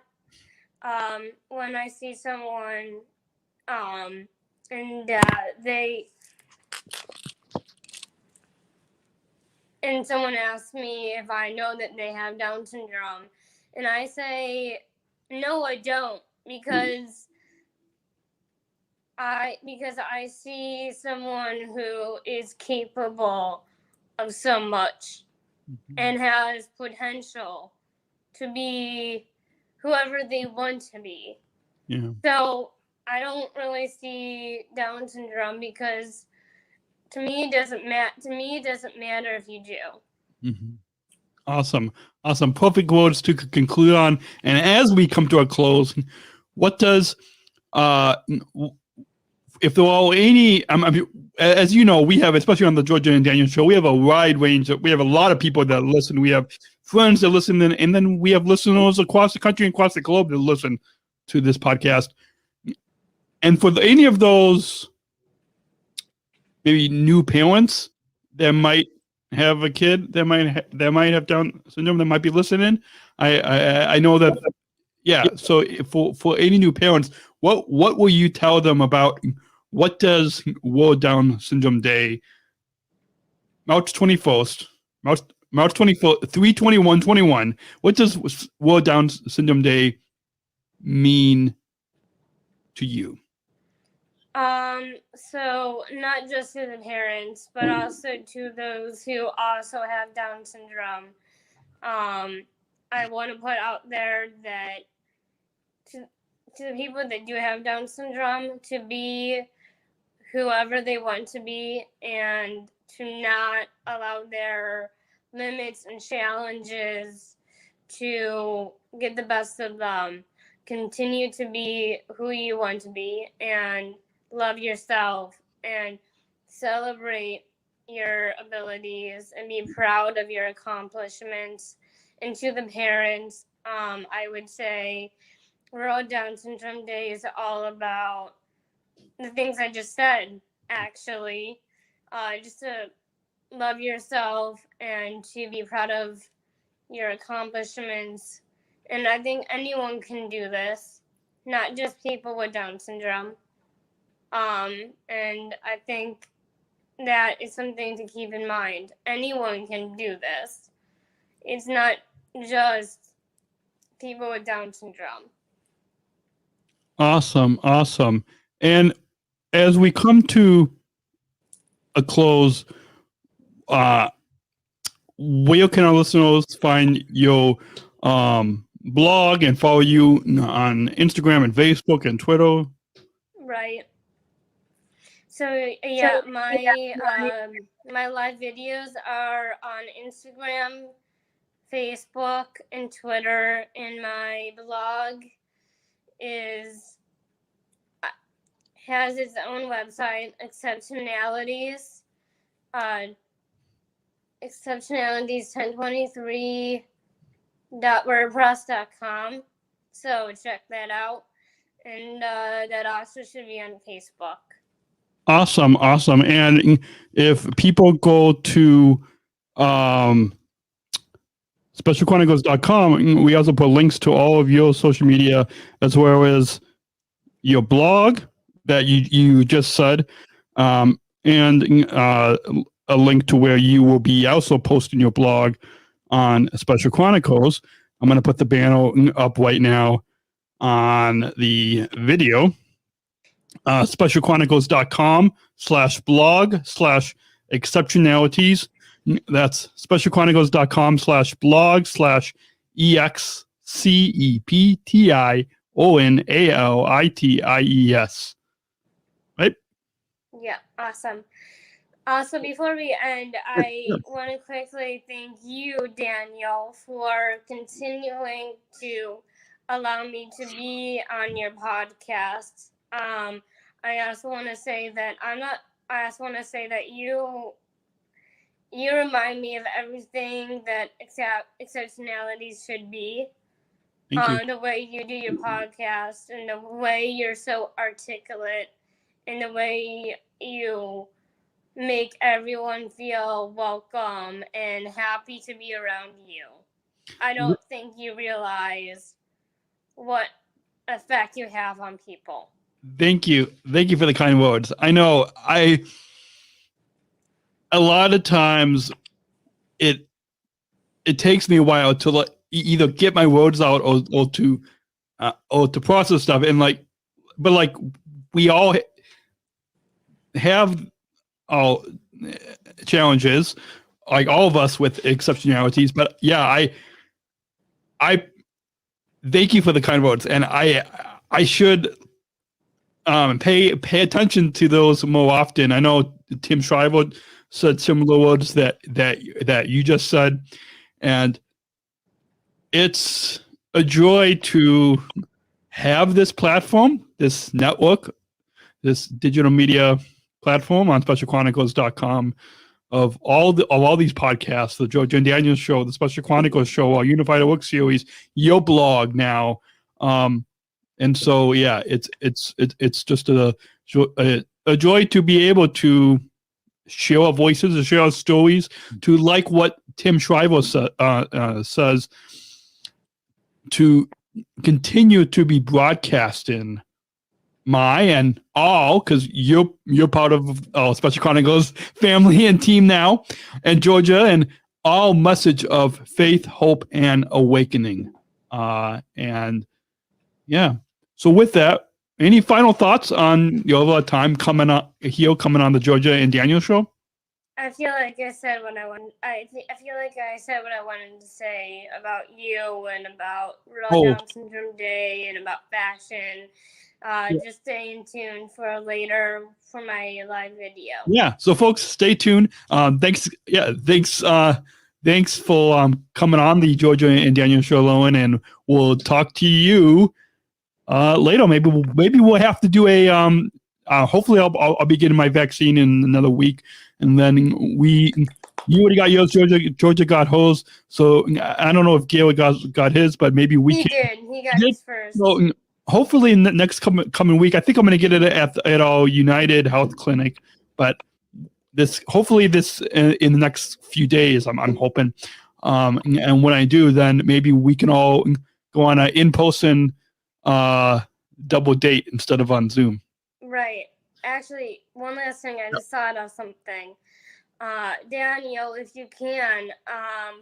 when I see someone, and someone asks me if I know that they have Down syndrome, and I say, no, I don't, because I see someone who is capable of so much and has potential to be whoever they want to be. Yeah. So I don't really see Down syndrome, because to me it doesn't matter if you do. Mm-hmm. Awesome. Perfect words to conclude on. And as we come to a close, what does if there are any, as you know, we have, especially on the Georgia and Daniel show, we have a wide range. We have a lot of people that listen. We have friends that listen, and then we have listeners across the country and across the globe that listen to this podcast. And for any of those maybe new parents that might have a kid that might have Down syndrome that might be listening, I know that. Yeah. So for any new parents, what will you tell them about what does World Down Syndrome Day, March 21st, 3/21/21, what does World Down Syndrome Day mean to you? So not just to the parents, but also to those who also have Down syndrome. I want to put out there that to the people that do have Down syndrome, to be whoever they want to be, and to not allow their limits and challenges to get the best of them. Continue to be who you want to be, and love yourself, and celebrate your abilities, and be proud of your accomplishments. And to the parents, I would say World Down Syndrome Day is all about the things I just said, actually. Just to love yourself and to be proud of your accomplishments. And I think anyone can do this, not just people with Down syndrome. And I think that is something to keep in mind. Anyone can do this. It's not just people with Down syndrome. Awesome. And as we come to a close, where can our listeners find your blog and follow you on Instagram and Facebook and Twitter? Right. So yeah, my live videos are on Instagram, Facebook, and Twitter, and my blog has its own website, Exceptionalities, Exceptionalities1023.wordpress.com. So check that out, and that also should be on Facebook. Awesome. And if people go to specialchronicles.com, we also put links to all of your social media as well as your blog that you just said, and a link to where you will be also posting your blog on Special Chronicles. I'm going to put the banner up right now on the video. specialchronicles.com/blog/exceptionalities. That's specialchronicles.com/blog/exceptionalities. Right? Yeah, awesome. Also, before we end, I want to quickly thank you, Daniel, for continuing to allow me to be on your podcast. I also want to say that you remind me of everything that exceptionalities should be. Thank you. The way you do your podcast, and the way you're so articulate, and the way you make everyone feel welcome and happy to be around you. I don't think you realize what effect you have on people. Thank you for the kind words. I know a lot of times it takes me a while to either get my words out or to process stuff, and but we all have all challenges, like all of us with exceptionalities. But yeah, I thank you for the kind words, and I should pay attention to those more often. I know Tim Shriver said similar words that you just said, and it's a joy to have this platform, this network, this digital media platform on specialchronicles.com of all these podcasts, the Georgia and Daniel Show, the Special Chronicles Show, our Unified Work Series, your blog now, and so yeah, it's just a joy to be able to share our voices, to share our stories, to like what Tim Shriver says, to continue to be broadcasting and all, because you're part of Special Chronicles family and team now, and Georgia, and all message of faith, hope, and awakening. And yeah, so with that, any final thoughts on your time coming on the Georgia and Daniel Show? I feel like I said what I want. I feel like I said what I wanted to say about you, and about Down Syndrome Day, and about fashion. Just stay tuned for later for my live video. Yeah, so folks, stay tuned. Thanks for coming on the Georgia and Daniel Show, Lowen, and we'll talk to you later. Maybe we'll have to do a hopefully I'll be getting my vaccine in another week, and then you already got yours, Georgia got hers, so I don't know if Gail got his, but maybe he got his first. So hopefully in the next coming week, I think I'm going to get it at our United Health Clinic, but hopefully in the next few days, I'm hoping, and when I do, then maybe we can all go on an in-person double date instead of on Zoom. Right. Actually, one last thing, I just thought of something. Daniel, if you can,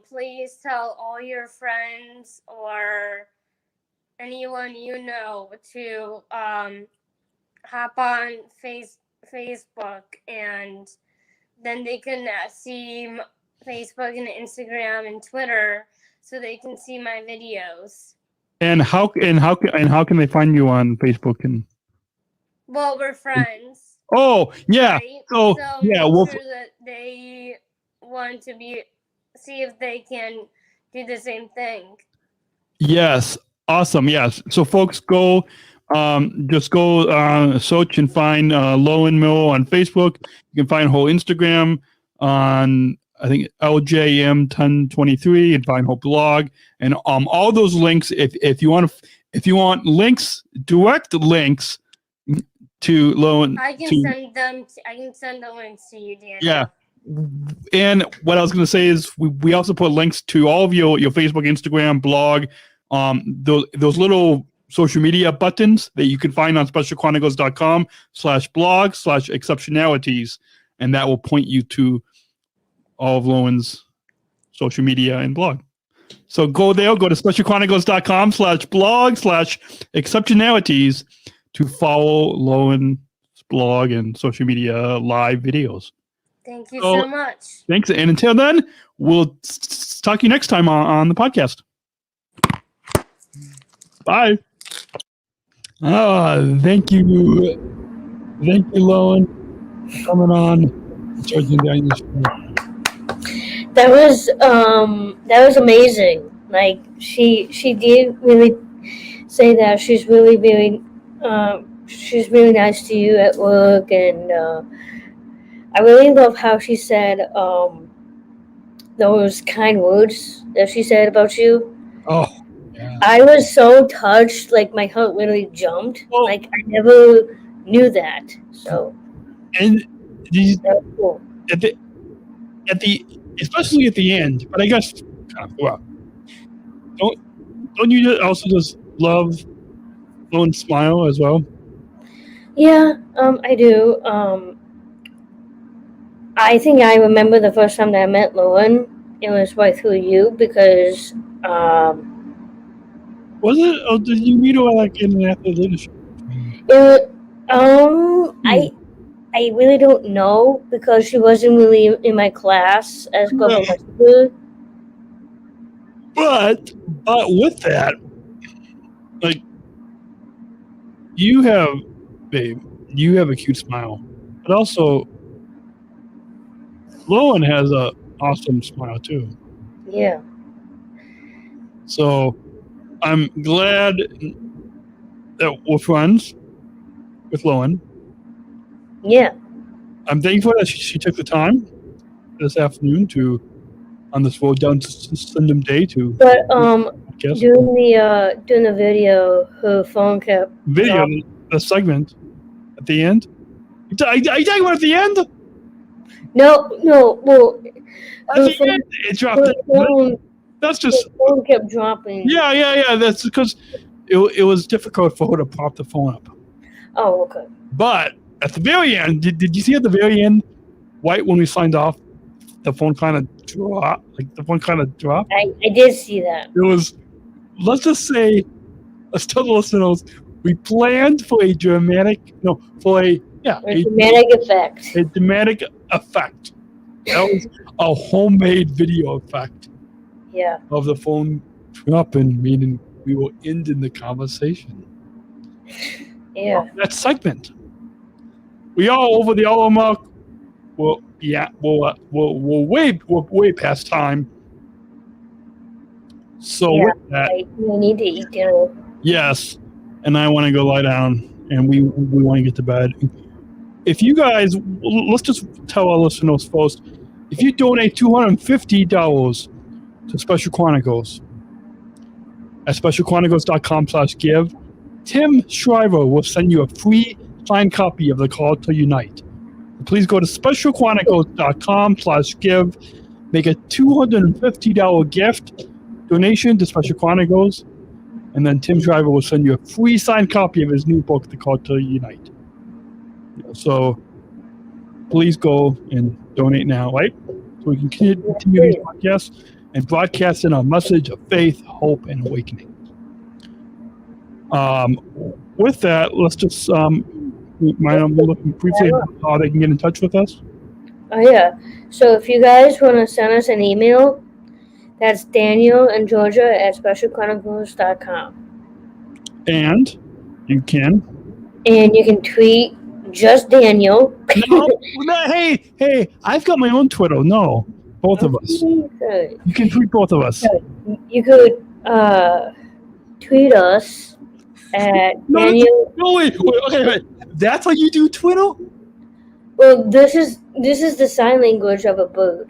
please tell all your friends or anyone you know to hop on Facebook, and then they can see Facebook and Instagram and Twitter, so they can see my videos. And how can they find you on Facebook? And well, we're friends. Oh yeah. Right? So yeah, make sure that they want to see if they can do the same thing. Yes. Awesome. Yes. So folks, just go search and find Lowen Mill on Facebook. You can find her Instagram on, I think, LJM1023, and find her blog, and all those links. If you want links, direct links to Lowen. I can send the links to you, Dan. And what I was going to say is we also put links to all of your Facebook, Instagram, blog, those little social media buttons that you can find on specialchronicles.com/blog/exceptionalities, and that will point you to all of Lowen's social media and blog. So go there, go to specialchronicles.com/blog/exceptionalities to follow Lowen's blog and social media live videos. Thank you so much. Thanks. And until then, we'll talk to you next time on the podcast. Bye. Thank you. Thank you, Lowen, for coming on. That was amazing. Like she did really say that she's really nice to you at work, and I really love how she said those kind words that she said about you. Oh, yeah. I was so touched, like my heart really jumped. Well, like I never knew that. So and that was cool. at the especially at the end, but I guess well, don't you also just love Lowen's smile as well? Yeah, I do. I think I remember the first time that I met Lowen. It was right through you because. Was it? Or did you meet her like in the athlete leadership? I really don't know because she wasn't really in my class as global rescue. But with that, like you have a cute smile, but also Lowen has a awesome smile too. Yeah. So I'm glad that we're friends with Lowen. Yeah. I'm thankful that she took the time this afternoon on this road down to Syndom Day to. But during the video, her phone kept. The segment at the end. Are you talking about at the end? No. Well, at the end, it dropped. That's just. The phone kept dropping. Yeah. That's because it was difficult for her to prop the phone up. Oh, okay. But at the very end, did you see at the very end, right when we signed off, the phone kind of dropped? Like the phone kind of dropped? I did see that. It was, let's just say, let's tell the listeners, we planned for a dramatic effect. A dramatic effect. That was a homemade video effect. Yeah. Of the phone dropping, meaning we will end in the conversation. Yeah. That segment. We are over the hour mark. We're way past time. So with that, we need to eat dinner. Yes, and I want to go lie down, and we want to get to bed. If you guys, let's just tell our listeners first, if you donate $250 to Special Chronicles at specialchronicles.com/give, Tim Shriver will send you a free signed copy of The Call to Unite. Please go to specialchronicles.com/give, make a $250 gift donation to Special Chronicles, and then Tim Shriver will send you a free signed copy of his new book, The Call to Unite. So please go and donate now, right? So we can continue these podcasts and broadcast in our message of faith, hope, and awakening. With that, let's just looking briefly at how they can get in touch with us. Oh yeah. So if you guys want to send us an email, that's Daniel and Georgia at specialchronicles.com. And you can tweet just Daniel. No, hey, I've got my own Twitter. No, both of us. Good. You can tweet both of us. You could tweet us at Daniel. No, wait. Okay. That's how you do Twitter? Well, this is the sign language of a bird.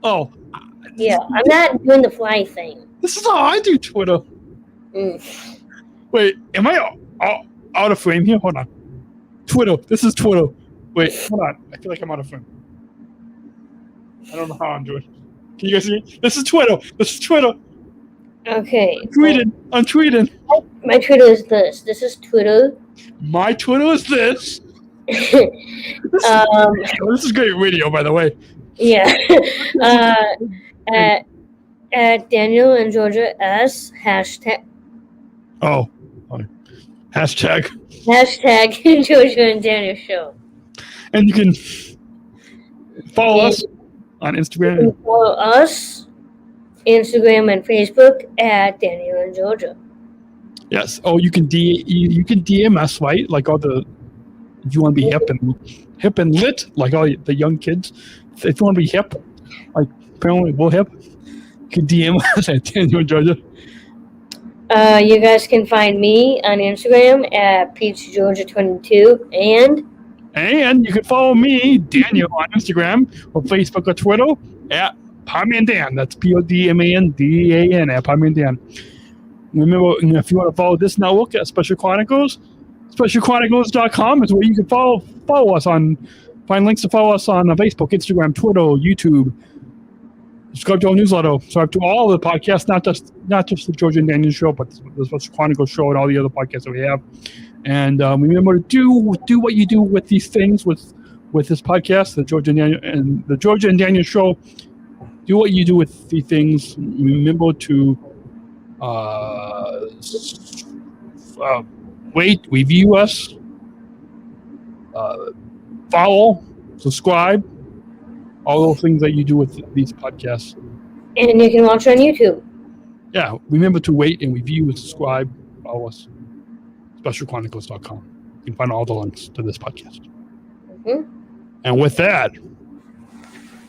Oh. Yeah, I'm not doing the fly thing. This is how I do Twitter. Wait, am I out of frame here? Hold on. Twitter. This is Twitter. Wait, hold on. I feel like I'm out of frame. I don't know how I'm doing. Can you guys see? This is Twitter. Okay. I'm tweeting. My Twitter is this. This is Twitter. My Twitter is this. This is great radio, by the way. Yeah. At Daniel and Georgia S hashtag. Oh. Hashtag. Hashtag Georgia and Daniel Show. And you can follow us on Instagram. You can follow us, Instagram and Facebook at Daniel and Georgia. Yes. Oh, you can DM us, right? Like all the, if you want to be hip and lit, like all the young kids. If you want to be hip, like apparently we're hip, you can DM us at Daniel and Georgia. You guys can find me on Instagram at PeachGeorgia22 and you can follow me, Daniel, on Instagram or Facebook or Twitter at PodmanDan. That's PodmanDan at PodmanDan. Remember, if you want to follow this network at Special Chronicles, SpecialChronicles.com is where you can follow us on. Find links to follow us on Facebook, Instagram, Twitter, YouTube. Subscribe to our newsletter. Subscribe to all the podcasts, not just the Georgia and Daniel Show, but the Special Chronicles Show and all the other podcasts that we have. And remember to do what you do with these things with this podcast, the Georgia and Daniel Show. Do what you do with these things. Remember to rate, review us, follow, subscribe. All those things that you do with these podcasts. And you can watch on YouTube. Yeah, remember to rate and review and subscribe. Follow us. SpecialChronicles.com. You can find all the links to this podcast. Mm-hmm. And with that,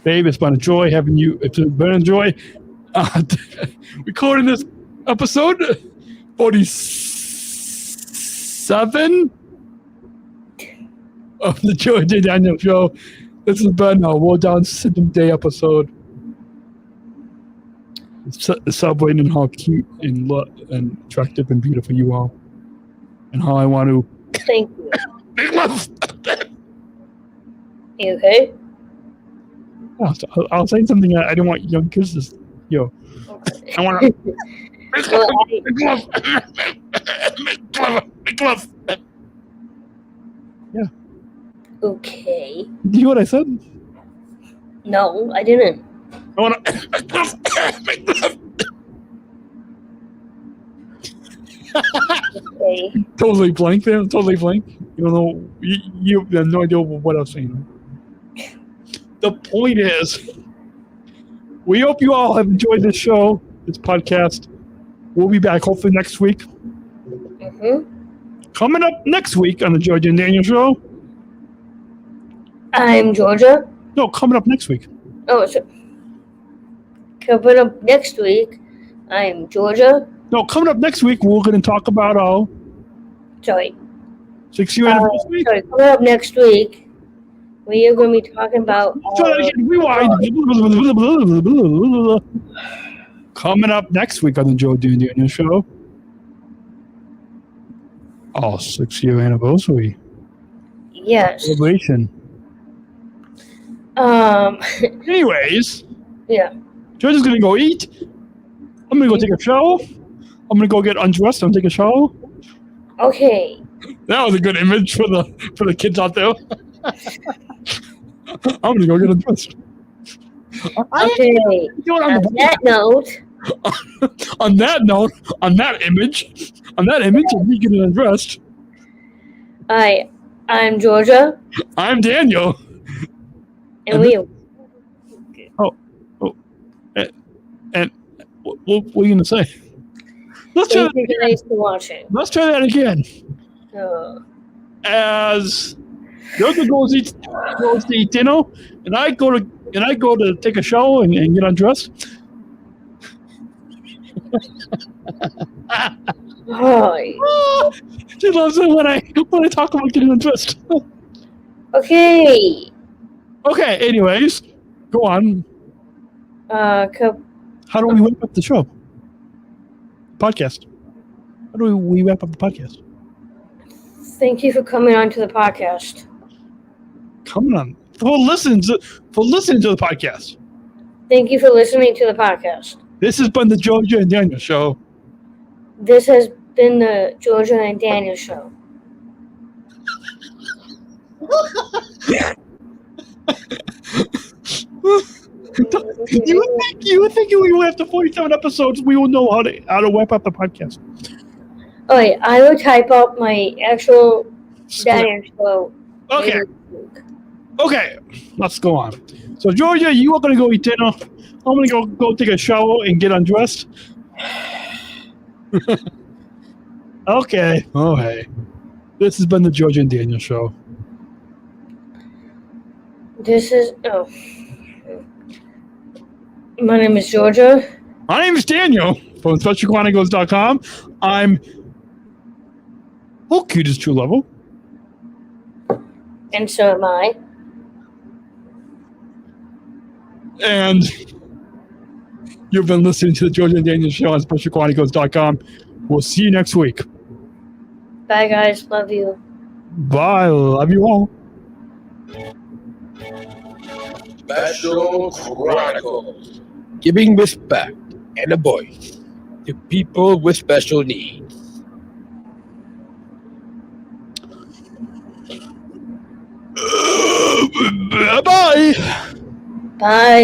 babe, it's been a joy having you. It's been a joy recording this episode 47 of the Georgia and Daniel Show. This has been a Well Down Syndrome Day episode. Celebrating how cute and attractive and beautiful you are. And how I want to... Thank you. You okay? I'll say something I don't want young kids to... Yo. Okay. I want to... Make love. Yeah. Okay. Did you hear what I said? No, I didn't. I want to make love. Okay. Totally blank there. Totally blank. You don't know. You have no idea what I was saying. The point is, we hope you all have enjoyed this show, this podcast. We'll be back hopefully next week. Mm-hmm. Coming up next week on the Georgia and Daniel Show. I'm Georgia. No, coming up next week. Oh, so coming up next week, I'm Georgia. No, coming up next week, we're going to talk about our 6-year anniversary. Sorry, coming up next week, we are going to be talking about. Rewind. Coming up next week on the Georgia and Daniel Show, our 6-year anniversary. Yes. Celebration. Anyways. Yeah. Georgia's gonna go eat. I'm gonna go take a shower. I'm gonna go get undressed and take a shower. Okay. That was a good image for the kids out there. I'm gonna go get undressed. Okay. On that note. on that image, of me getting undressed. I'm Georgia. I'm Daniel. And we. And what are you gonna say? Let's try that again. Thanks for watching. Let's try that again. As Georgia goes to eat dinner, and I go to take a shower and get undressed. Hi. She loves it when I talk about getting undressed. Okay. Okay. Anyways, go on. How do we wrap up the show? Podcast. How do we wrap up the podcast? Thank you for coming on to the podcast. Coming on for listening to the podcast. Thank you for listening to the podcast. This has been the Georgia and Daniel Show. This has been the Georgia and Daniel Show. You would think we went after 47 episodes, we will know how to wrap up the podcast. Okay, I will type up my actual Daniel Show. Okay. Okay, let's go on. So, Georgia, you are going to go eat dinner. I'm going to go take a shower and get undressed. Okay. Oh, hey. This has been the Georgia and Daniel Show. This is... Oh. My name is Georgia. My name is Daniel from SpecialChronicles.com. I'm... Oh, cute as true level. And so am I. And you've been listening to the Georgia and Daniel Show on SpecialChronicles.com. We'll see you next week. Bye, guys. Love you. Bye. Love you all. Special Chronicles. Giving respect and a voice to people with special needs. Bye. Bye.